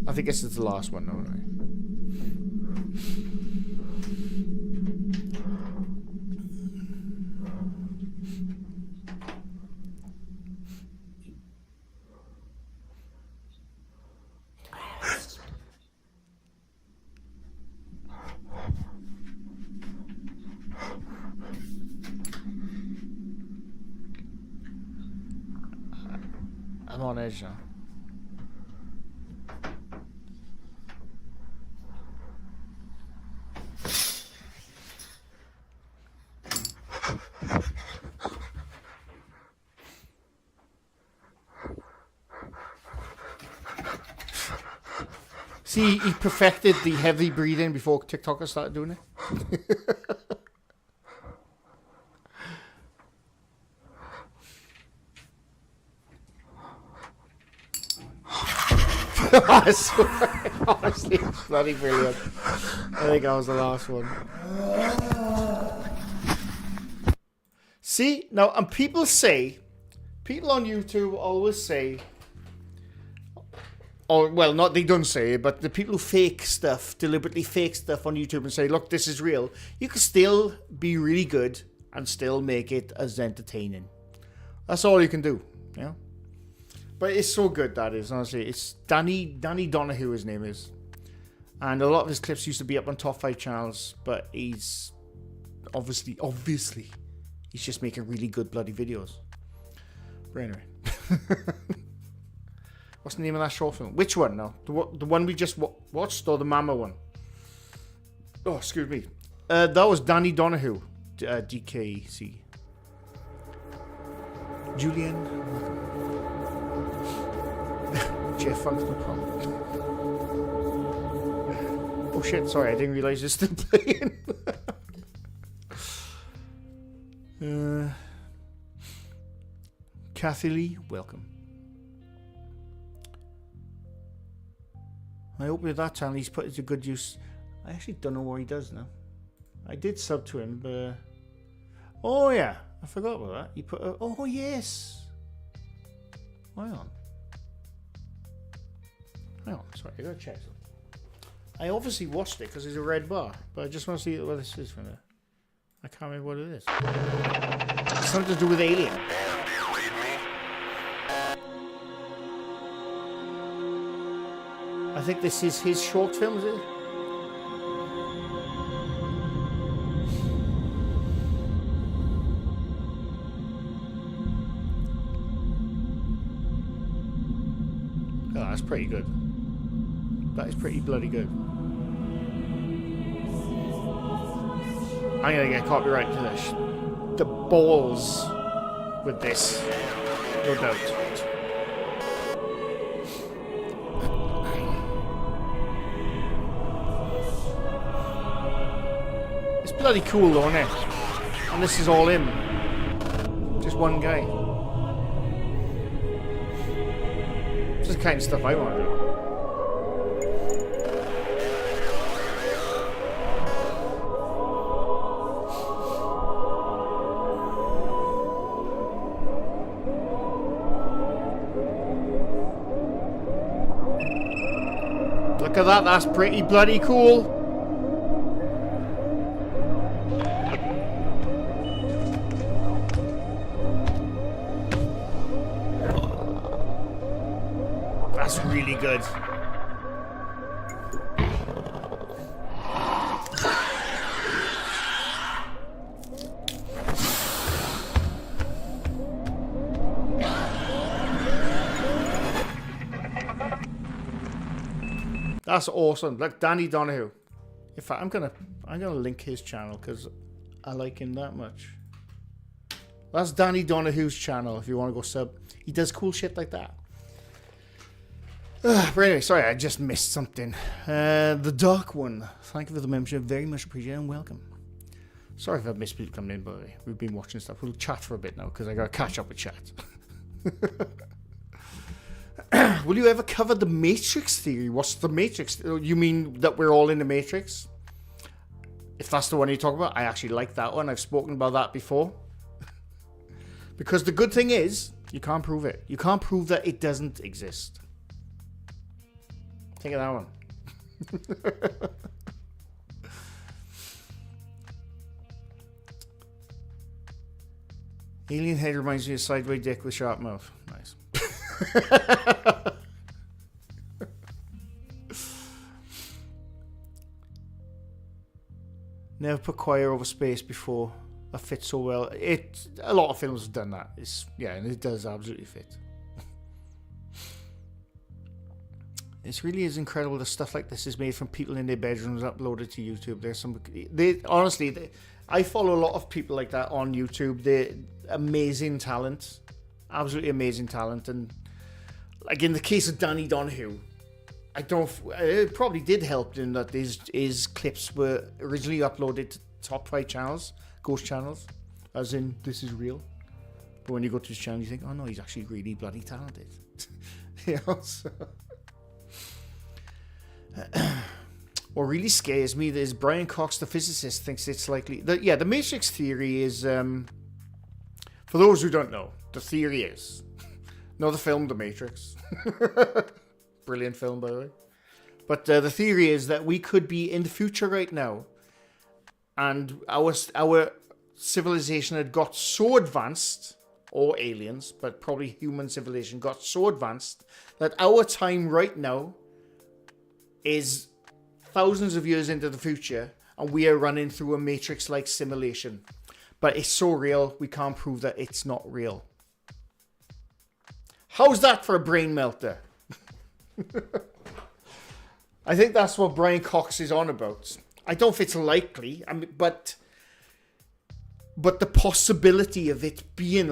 S1: I think this is the last one, though, right? I'm on edge now. See, he perfected the heavy breathing before TikTokers started doing it. I swear, honestly, it's bloody brilliant. I think I was the last one. See, now, and people on YouTube always say, or, well, not they don't say it, but the people who fake stuff, deliberately fake stuff on YouTube and say, look, this is real, you can still be really good and still make it as entertaining. That's all you can do, you know? But it's so good, that is, honestly. It's Danny Donahoo, his name is. And a lot of his clips used to be up on top 5 channels, but he's obviously, he's just making really good bloody videos. But anyway. What's the name of that short film? Which one now? The one we just watched, or the Mama one? Oh, excuse me. That was Danny Donahoo, DKC. Julian. Jeff Funk's no problem. Oh shit, sorry, I didn't realise it's still playing. Kathy Lee, welcome. I hope with that channel he's put it to good use. I actually don't know what he does now. I did sub to him, but... Oh, yeah. I forgot about that. He put... Oh, yes. Hang on. Sorry, I gotta check something. I obviously watched it because there's a red bar, but I just want to see what this is from there. I can't remember what it is. It's something to do with Alien. I think this is his short film, is it? Oh, that's pretty good. That is pretty bloody good. I'm gonna get copyright to this. The balls with this, no doubt. It's bloody cool though, isn't it? And this is all him. Just one guy. This is the kind of stuff I want to do. Look at that, that's pretty bloody cool. That's really good. That's awesome. Like Danny Donahoo. In fact, I'm gonna link his channel because I like him that much. That's Danny Donahoo's channel if you want to go sub. He does cool shit like that. But anyway, sorry, I just missed something. The Dark One. Thank you for the membership. Very much appreciated and welcome. Sorry if I've missed people coming in, but we've been watching stuff. We'll chat for a bit now because I gotta catch up with chat. Will you ever cover the Matrix theory? What's the Matrix? You mean that we're all in the Matrix? If that's the one you talk about, I actually like that one. I've spoken about that before. Because the good thing is, you can't prove it. You can't prove that it doesn't exist. Think of that one. Alien head reminds me of sideways dick with sharp mouth. Nice. Never put choir over space before. That fits so well. A lot of films have done that. And it does absolutely fit. It really is incredible the stuff like this is made from people in their bedrooms uploaded to YouTube. There's some honestly, I follow a lot of people like that on YouTube. They're amazing talent. Absolutely amazing talent. And like in the case of Danny Donahue, it probably did help in that his clips were originally uploaded to top 5 channels, ghost channels, as in this is real. But when you go to his channel, you think, oh no, he's actually really bloody talented. So. What really scares me is Brian Cox, the physicist, thinks it's likely the Matrix theory is, for those who don't know, the theory is, not the film The Matrix. Brilliant film, by the way. But the theory is that we could be in the future right now, and our civilization had got so advanced, or aliens, but probably human civilization got so advanced that our time right now is thousands of years into the future, and we are running through a Matrix-like simulation. But it's so real, we can't prove that it's not real. How's that for a brain melter? I think that's what Brian Cox is on about. I don't know if it's likely, but the possibility of it being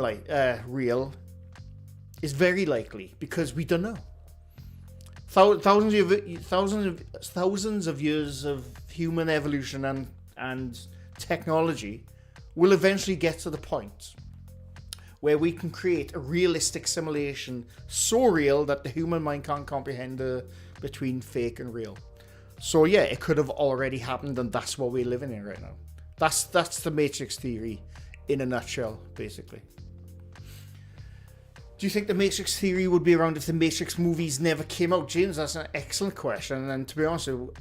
S1: real is very likely because we don't know. Thousands of years of human evolution and technology will eventually get to the point where we can create a realistic simulation so real that the human mind can't comprehend the between fake and real. So yeah, it could have already happened, and that's what we're living in right now. That's the Matrix theory in a nutshell, basically. Do you think the Matrix theory would be around if the Matrix movies never came out? James, that's an excellent question. And to be honest with you,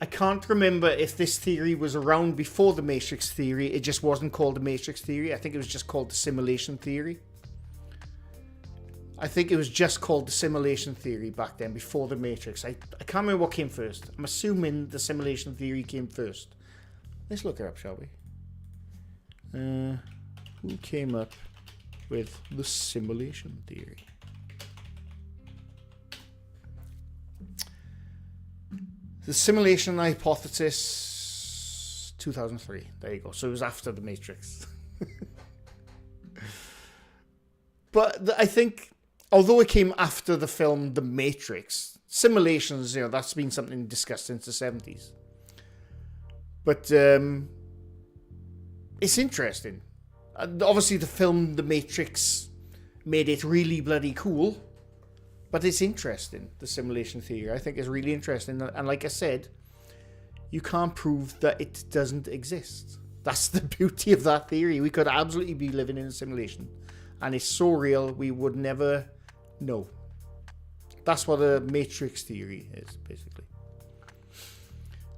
S1: I can't remember if this theory was around before the Matrix theory. It just wasn't called the Matrix theory. I think it was just called the simulation theory. I think it was just called the simulation theory back then, before the Matrix. I can't remember what came first. I'm assuming the simulation theory came first. Let's look it up, shall we? Who came up with the simulation theory? The simulation hypothesis, 2003. There you go. So it was after the Matrix. But I think, although it came after the film The Matrix, simulations, that's been something discussed since the 70s. But it's interesting. Obviously, the film The Matrix made it really bloody cool. But it's interesting, the simulation theory. I think it's really interesting. And like I said, you can't prove that it doesn't exist. That's the beauty of that theory. We could absolutely be living in a simulation. And it's so real, we would never know. That's what the Matrix theory is, basically.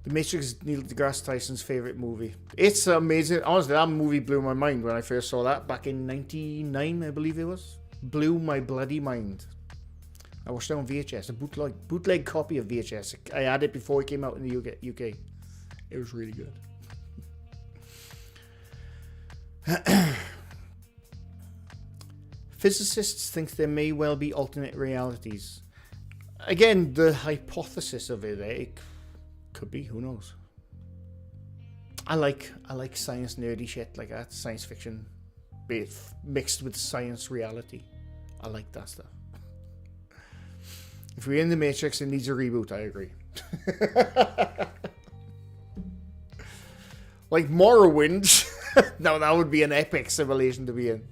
S1: The Matrix is Neil deGrasse Tyson's favourite movie. It's amazing. Honestly, that movie blew my mind when I first saw that. Back in 99, I believe it was. Blew my bloody mind. I watched it on VHS, a bootleg copy of VHS. I had it before it came out in the UK. It was really good. Physicists think there may well be alternate realities. Again, the hypothesis of it could be, who knows. I like science nerdy shit like that, science fiction mixed with science reality. I like that stuff. If we're in the Matrix, it needs a reboot, I agree. Like Morrowind. No, that would be an epic simulation to be in.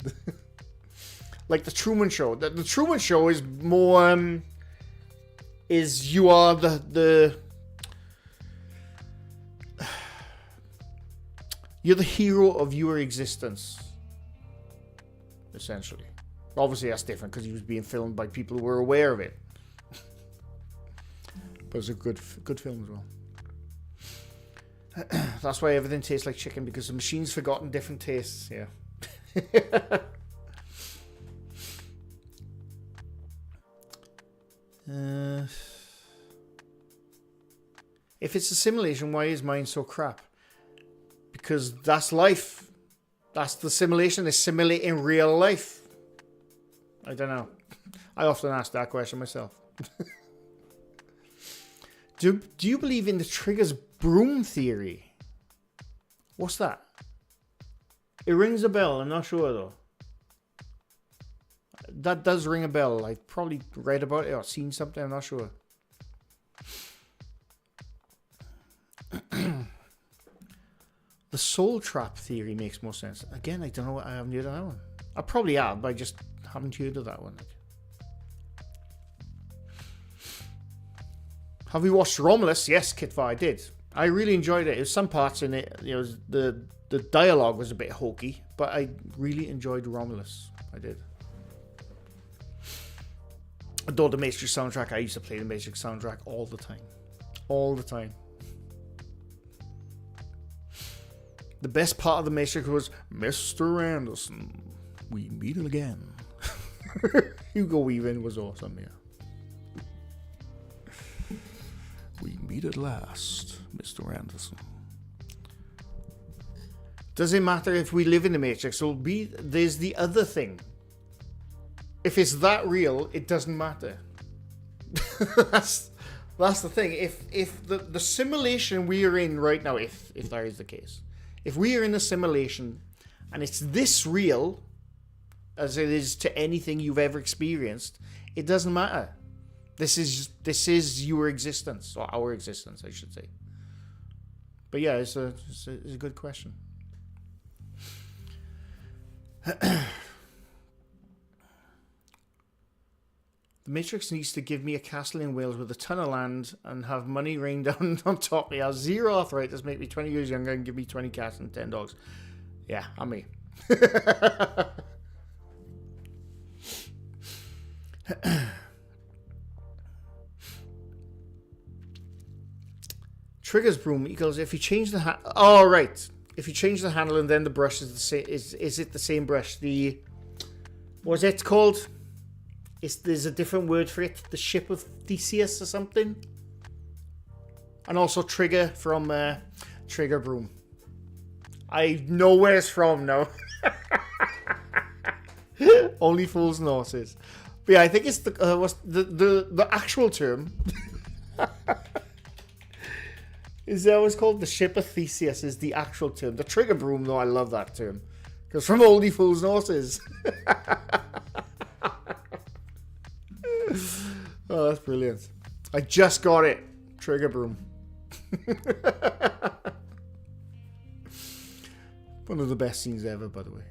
S1: Like the Truman Show. The Truman Show is more... you are you're the hero of your existence. Essentially. Obviously, that's different because he was being filmed by people who were aware of it. But it's a good film as well. That's why everything tastes like chicken, because the machine's forgotten different tastes. Yeah. If it's a simulation, why is mine so crap? Because that's life. That's the simulation. It's simulating real life. I don't know. I often ask that question myself. Do you believe in the triggers broom theory? What's that? It rings a bell. I'm not sure though. That does ring a bell. I've probably read about it or seen something. I'm not sure. The soul trap theory makes more sense. Again, I don't know. I haven't heard of that one. I probably have, but I just haven't heard of that one. Have you watched Romulus? Yes, Kitvar, I did. I really enjoyed it. There's some parts in it, the dialogue was a bit hokey, but I really enjoyed Romulus. I did. Adored the Matrix soundtrack. I used to play the Matrix soundtrack all the time. All the time. The best part of the Matrix was Mr. Anderson. We meet again. Hugo Weaving was awesome, yeah. We meet at last, Mr. Anderson. Does it matter if we live in the Matrix? There's the other thing. If it's that real, it doesn't matter. That's the thing. If the simulation we are in right now, if that is the case, if we are in a simulation and it's this real as it is to anything you've ever experienced, it doesn't matter. This is your existence, or our existence, I should say. But yeah, it's a good question. The Matrix needs to give me a castle in Wales with a ton of land and have money rain down on top. He has 0 arthritis, make me 20 years younger, and give me 20 cats and 10 dogs. Yeah, I'm me. Trigger's broom equals if you change the oh right, if you change the handle and then the brush is the same. Is it the same brush? The what's it called? There's a different word for it. The ship of Theseus or something. And also trigger from Trigger broom. I know where it's from now. Only fools and horses. But yeah, I think it's the actual term. Is that what's called? The ship of Theseus is the actual term. The trigger broom, though, I love that term. Because from Oldie Fools and Horses. Oh, that's brilliant. I just got it. Trigger broom. One of the best scenes ever, by the way.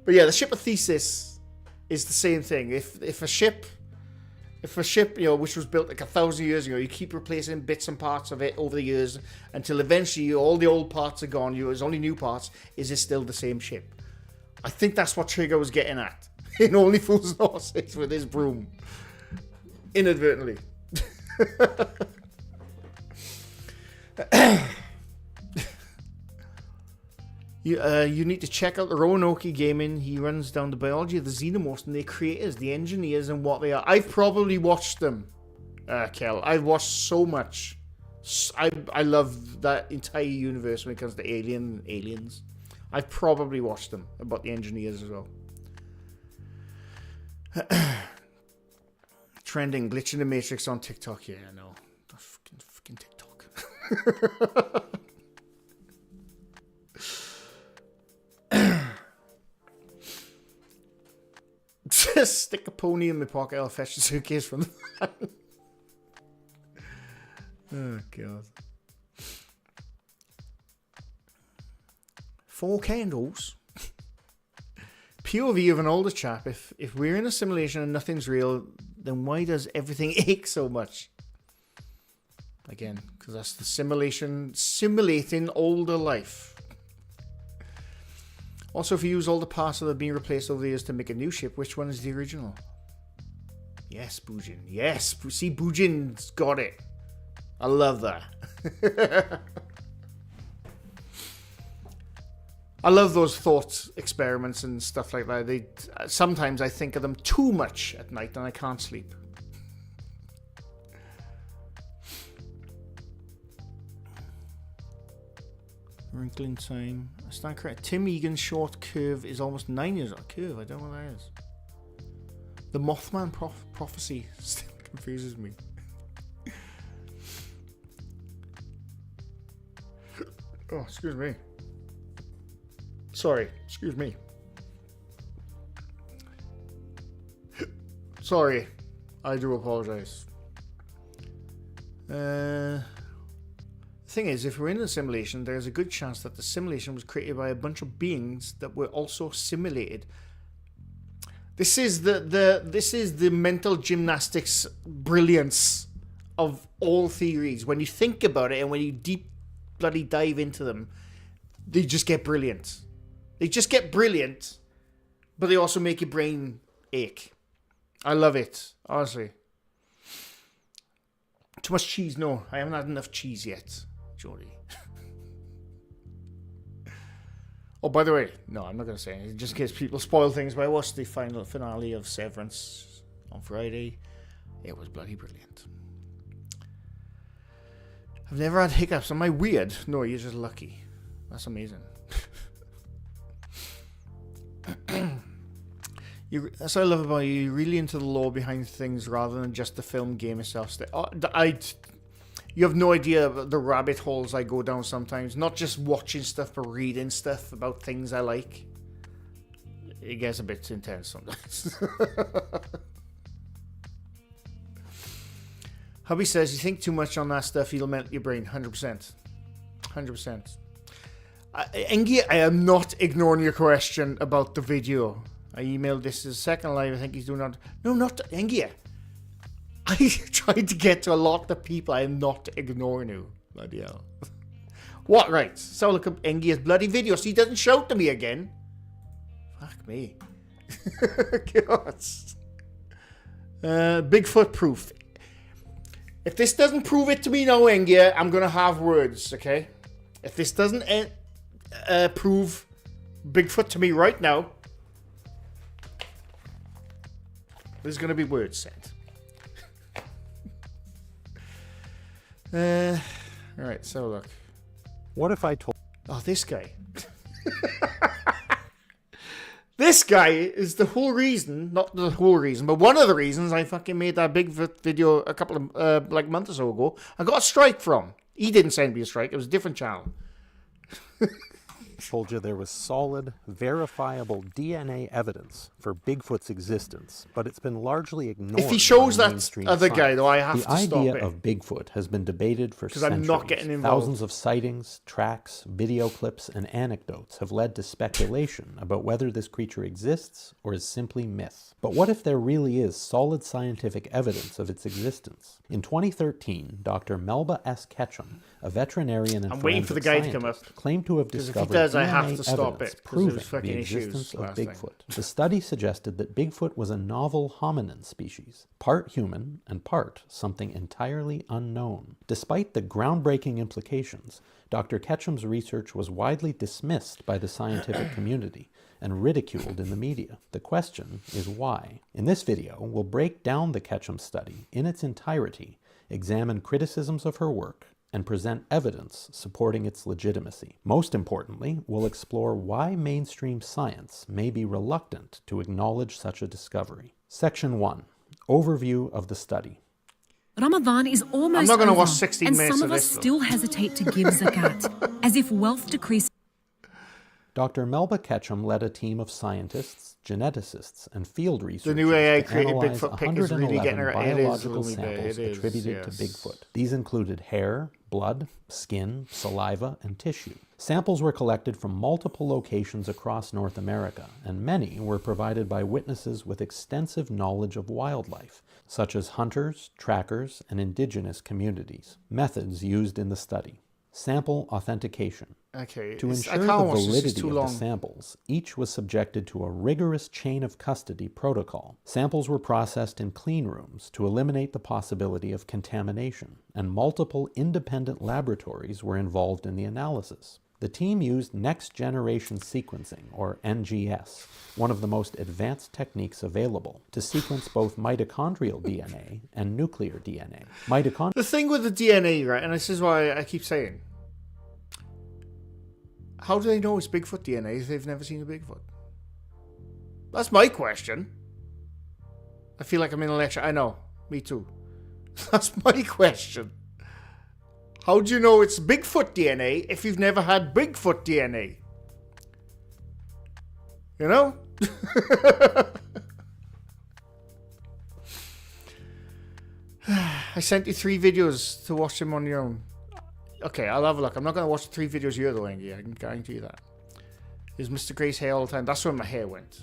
S1: But yeah, the ship of Theseus is the same thing. If a ship, you know, which was built like 1,000 years ago, you keep replacing bits and parts of it over the years until eventually all the old parts are gone. There's only new parts. Is it still the same ship? I think that's what Trigger was getting at in Only Fools and Horses with his broom, inadvertently. You need to check out the Roanoke Gaming. He runs down the biology of the xenomorphs and their creators, the engineers, and what they are. I've probably watched them, Kel. I've watched so much. I love that entire universe when it comes to aliens. I've probably watched them about the engineers as well. Trending, glitching the Matrix on TikTok. Yeah, I know. Fucking TikTok. Just stick a pony in my pocket. I'll fetch the suitcase from the van. Oh god. 4 candles. POV of an older chap. If we're in a simulation and nothing's real, then why does everything ache so much? Again, because that's the simulating older life. Also, if you use all the parts that have been replaced over the years to make a new ship, which one is the original? Yes, Bujin. Yes. See, Bujin's got it. I love that. I love those thought experiments and stuff like that. Sometimes I think of them too much at night and I can't sleep. Wrinkling time. That's not correct. Tim Egan's short curve is almost 9 years old. Curve, I don't know what that is. The Mothman prophecy still confuses me. Oh, excuse me. Sorry, excuse me. Sorry, I do apologize. The thing is, if we're in a simulation, there's a good chance that the simulation was created by a bunch of beings that were also simulated. This is the mental gymnastics brilliance of all theories. When you think about it and when you deep bloody dive into them, they just get brilliant. They just get brilliant, but they also make your brain ache. I love it, honestly. Too much cheese? No, I haven't had enough cheese yet, Jody. Oh, by the way, no, I'm not going to say anything, just in case people spoil things, but I watched the final finale of Severance on Friday. It was bloody brilliant. I've never had hiccups. Am I weird? No, you're just lucky. That's amazing. That's what I love about you. You're really into the lore behind things rather than just the film game itself. You have no idea about the rabbit holes I go down sometimes. Not just watching stuff, but reading stuff about things I like. It gets a bit intense sometimes. Hubby says, you think too much on that stuff, you'll melt your brain. 100%. 100%. Engie, I am not ignoring your question about the video. I emailed this as second live. I think he's doing that. No, not Engie. I tried to get to a lot of people. I am not ignoring you. Bloody hell. What? Right. So look up Engie's bloody video so he doesn't shout to me again. Fuck me. God. Bigfoot proof. If this doesn't prove it to me now, Engie, I'm going to have words, okay? If this doesn't prove Bigfoot to me right now, there's going to be words said. Alright, so look.
S9: What if I told...
S1: Oh, this guy. This guy is the whole reason, not the whole reason, but one of the reasons I fucking made that Bigfoot video a couple of, month or so ago. I got a strike from. He didn't send me a strike. It was a different channel.
S9: Told you there was solid, verifiable DNA evidence for Bigfoot's existence, but it's been largely ignored.
S1: If he shows
S9: by
S1: that
S9: mainstream
S1: other
S9: science.
S1: guy, though, I have
S9: the
S1: to stop
S9: idea
S1: it.
S9: of Bigfoot has been debated for
S1: Because
S9: centuries.
S1: I'm not getting involved.
S9: Thousands of sightings, tracks, video clips, and anecdotes have led to speculation about whether this creature exists or is simply myth. But what if there really is solid scientific evidence of its existence? In 2013, Dr. Melba S. Ketchum, a veterinarian and
S1: I'm waiting for the
S9: forensic
S1: guy to come up.
S9: scientist, claimed to have
S1: Because if
S9: discovered
S1: he does, I
S9: DNA
S1: have to stop
S9: evidence
S1: it, 'cause there was
S9: proving
S1: fucking
S9: the
S1: issues
S9: existence of
S1: last time.
S9: Bigfoot. The study suggested that Bigfoot was a novel hominin species, part human and part something entirely unknown. Despite the groundbreaking implications, Dr. Ketchum's research was widely dismissed by the scientific community and ridiculed in the media. The question is why? In this video, we'll break down the Ketchum study in its entirety, examine criticisms of her work, and present evidence supporting its legitimacy. Most importantly, we'll explore why mainstream science may be reluctant to acknowledge such a discovery. Section 1. Overview of the study.
S10: Ramadan is almost
S1: I'm not going to
S10: over,
S1: watch 16
S10: and
S1: minutes
S10: some
S1: of
S10: of us
S1: this, though.
S10: still hesitate to give zakat, as if wealth decreases.
S9: Dr. Melba Ketchum led a team of scientists, geneticists, and field researchers
S1: The new AI
S9: to
S1: created
S9: analyze
S1: Bigfoot pic is really
S9: 111
S1: getting her. It is
S9: biological
S1: really bad.
S9: samples
S1: It is,
S9: attributed
S1: yes.
S9: to Bigfoot. These included hair, blood, skin, saliva, and tissue. Samples were collected from multiple locations across North America, and many were provided by witnesses with extensive knowledge of wildlife, such as hunters, trackers, and indigenous communities. Methods used in the study. Sample authentication.
S1: Okay.
S9: To
S1: I
S9: ensure
S1: can't
S9: the
S1: watch this, it's
S9: validity
S1: too
S9: of
S1: long.
S9: the samples, each was subjected to a rigorous chain of custody protocol. Samples were processed in clean rooms to eliminate the possibility of contamination, and multiple independent laboratories were involved in the analysis. The team used next-generation sequencing, or NGS, one of the most advanced techniques available, to sequence both mitochondrial DNA and nuclear DNA.
S1: The thing with the DNA, right, and this is why I keep saying, how do they know it's Bigfoot DNA if they've never seen a Bigfoot? That's my question. I feel like I'm in a lecture. I know. Me too. That's my question. How do you know it's Bigfoot DNA if you've never had Bigfoot DNA? You know? I sent you 3 videos to watch them on your own. Okay, I'll have a look. I'm not going to watch the 3 videos here though, Angie. I can guarantee you that. Is Mr. Gray's hair all the time? That's where my hair went.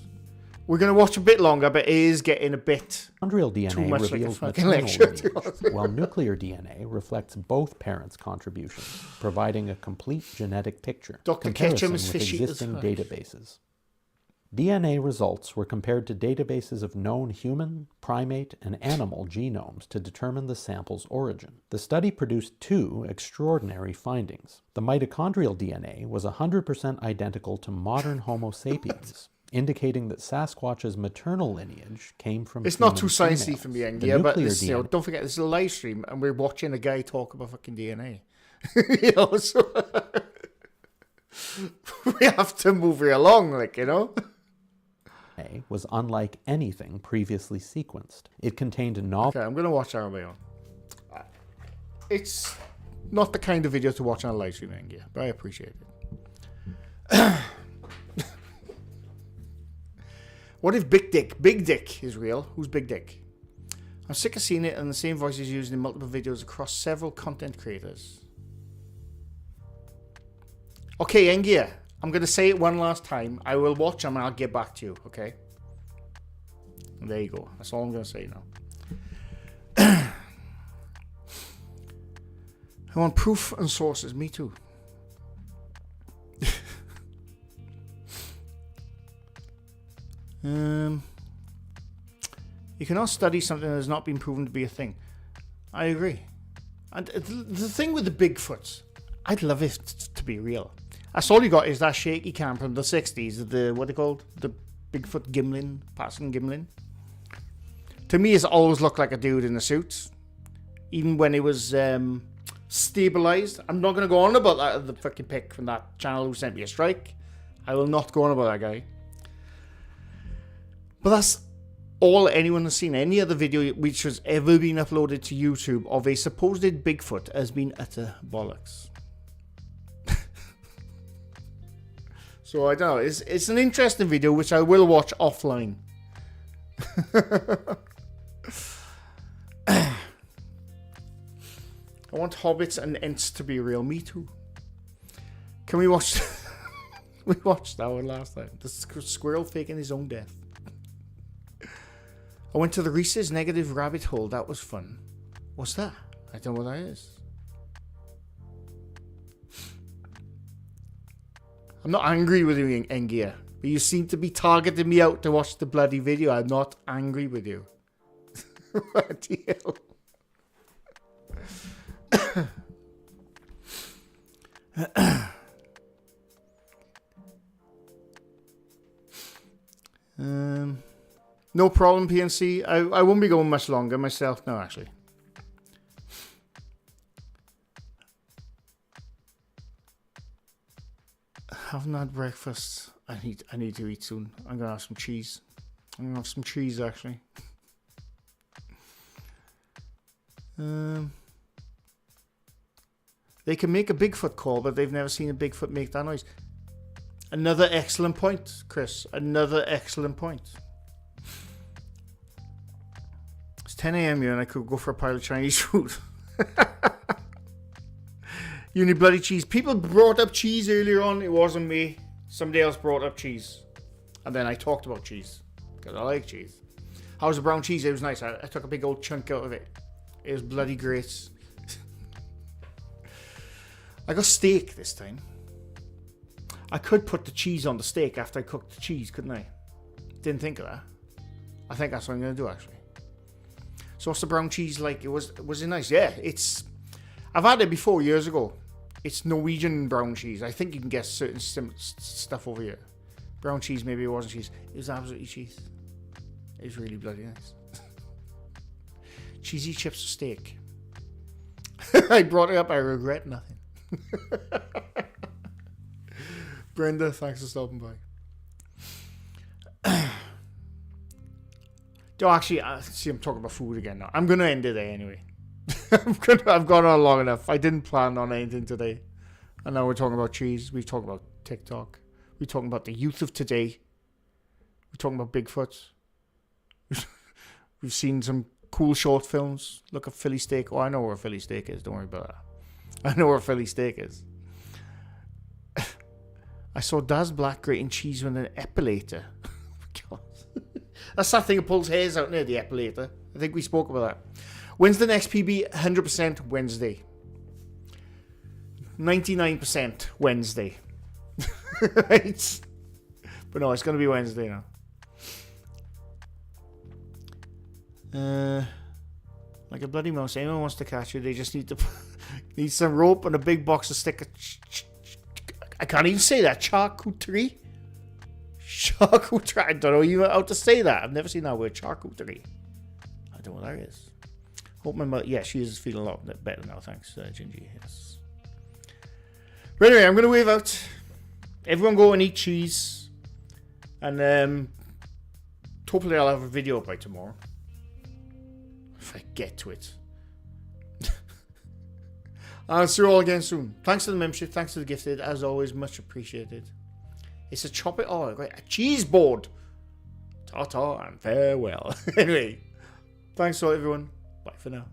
S1: We're going to watch a bit longer, but it is getting a bit
S9: Mitochondrial
S1: too
S9: DNA
S1: much like a
S9: reveals
S1: fucking
S9: maternal
S1: lecture.
S9: lineage, while nuclear DNA reflects both parents' contributions, providing a complete genetic picture.
S1: Dr.
S9: Comparison
S1: Ketchum is
S9: with
S1: fishy as
S9: existing
S1: fuck.
S9: databases. DNA results were compared to databases of known human, primate, and animal genomes to determine the sample's origin. The study produced 2 extraordinary findings. The mitochondrial DNA was 100% identical to modern Homo sapiens, indicating that Sasquatch's maternal lineage came from
S1: It's not
S9: human
S1: too sciencey
S9: females.
S1: for me, Angie,
S9: The
S1: yeah, but
S9: nuclear
S1: this,
S9: DNA
S1: don't forget, this is a live stream, and we're watching a guy talk about fucking DNA. You know, so we have to move it along, like, you know.
S9: was unlike anything previously sequenced. It contained novel...
S1: Okay, I'm going to watch that on my own. It's not the kind of video to watch on a live stream, Angie, but I appreciate it. What if Big Dick is real? Who's Big Dick? I'm sick of seeing it, and the same voice is used in multiple videos across several content creators. Okay, Engia, I'm going to say it one last time. I will watch them and I'll get back to you, okay? And there you go. That's all I'm going to say now. I want proof and sources. Me too. You cannot study something that has not been proven to be a thing. I agree. And the thing with the Bigfoots, I'd love it to be real. That's all you got is that shaky cam from the 60s, the, what they called? The Bigfoot Gimlin, passing Gimlin. To me, it's always looked like a dude in a suit. Even when it was stabilized. I'm not going to go on about that, the fucking pic from that channel who sent me a strike. I will not go on about that guy. But that's all anyone has seen. Any other video which has ever been uploaded to YouTube of a supposed Bigfoot has been utter bollocks. So I don't know. It's an interesting video which I will watch offline. I want hobbits and ents to be real. Me too. Can we watch? We watched that one last time. The squirrel faking his own death. I went to the Reese's negative rabbit hole. That was fun. What's that? I don't know what that is. I'm not angry with you, Engia, but you seem to be targeting me out to watch the bloody video. I'm not angry with you. What the hell? No problem, PNC. I won't be going much longer myself. No, actually. Haven't had breakfast. I need to eat soon. I'm gonna have some cheese. I'm gonna have some cheese actually. They can make a Bigfoot call, but they've never seen a Bigfoot make that noise. Another excellent point, Chris. Another excellent point. It's 10 a.m. here and I could go for a pile of Chinese food. You need bloody cheese. People brought up cheese earlier on. It wasn't me. Somebody else brought up cheese. And then I talked about cheese. Because I like cheese. How was the brown cheese? It was nice. I took a big old chunk out of it. It was bloody great. I got steak this time. I could put the cheese on the steak after I cooked the cheese, couldn't I? Didn't think of that. I think that's what I'm going to do, actually. So what's the brown cheese like? Was it nice? Yeah, it's... I've had it before, years ago. It's Norwegian brown cheese. I think you can get certain stuff over here. Brown cheese, maybe it wasn't cheese. It was absolutely cheese. It was really bloody nice. Cheesy chips steak. I brought it up. I regret nothing. Brenda, thanks for stopping by. Actually, see, I'm talking about food again now. I'm going to end it there anyway. I've gone on long enough. I didn't plan on anything today. And now we're talking about cheese. We've talked about TikTok. We're talking about the youth of today. We're talking about Bigfoot. We've seen some cool short films. Look at Philly steak. Oh, I know where Philly steak is. Don't worry about that. I know where Philly steak is. I saw Daz Black grating cheese with an epilator. God. That's that thing that pulls hairs out near the epilator. I think we spoke about that. When's the next PB? 100% Wednesday. 99% Wednesday. Right? But no, it's going to be Wednesday now. Like a bloody mouse. Anyone wants to catch you, they just need to need some rope and a big box of stick. I can't even say that. Charcuterie? Charcuterie. I don't know even how to say that. I've never seen that word. Charcuterie. I don't know what that is. Hope my mother... Yeah, she is feeling a lot better now. Thanks, Gingy. Yes. But anyway, I'm going to wave out. Everyone go and eat cheese. And hopefully I'll have a video up by tomorrow. If I get to it. I'll see you all again soon. Thanks for the membership. Thanks for the gifted. As always, much appreciated. It's a chop it all. A cheese board. Ta-ta and farewell. Anyway, thanks all everyone. Bye for now.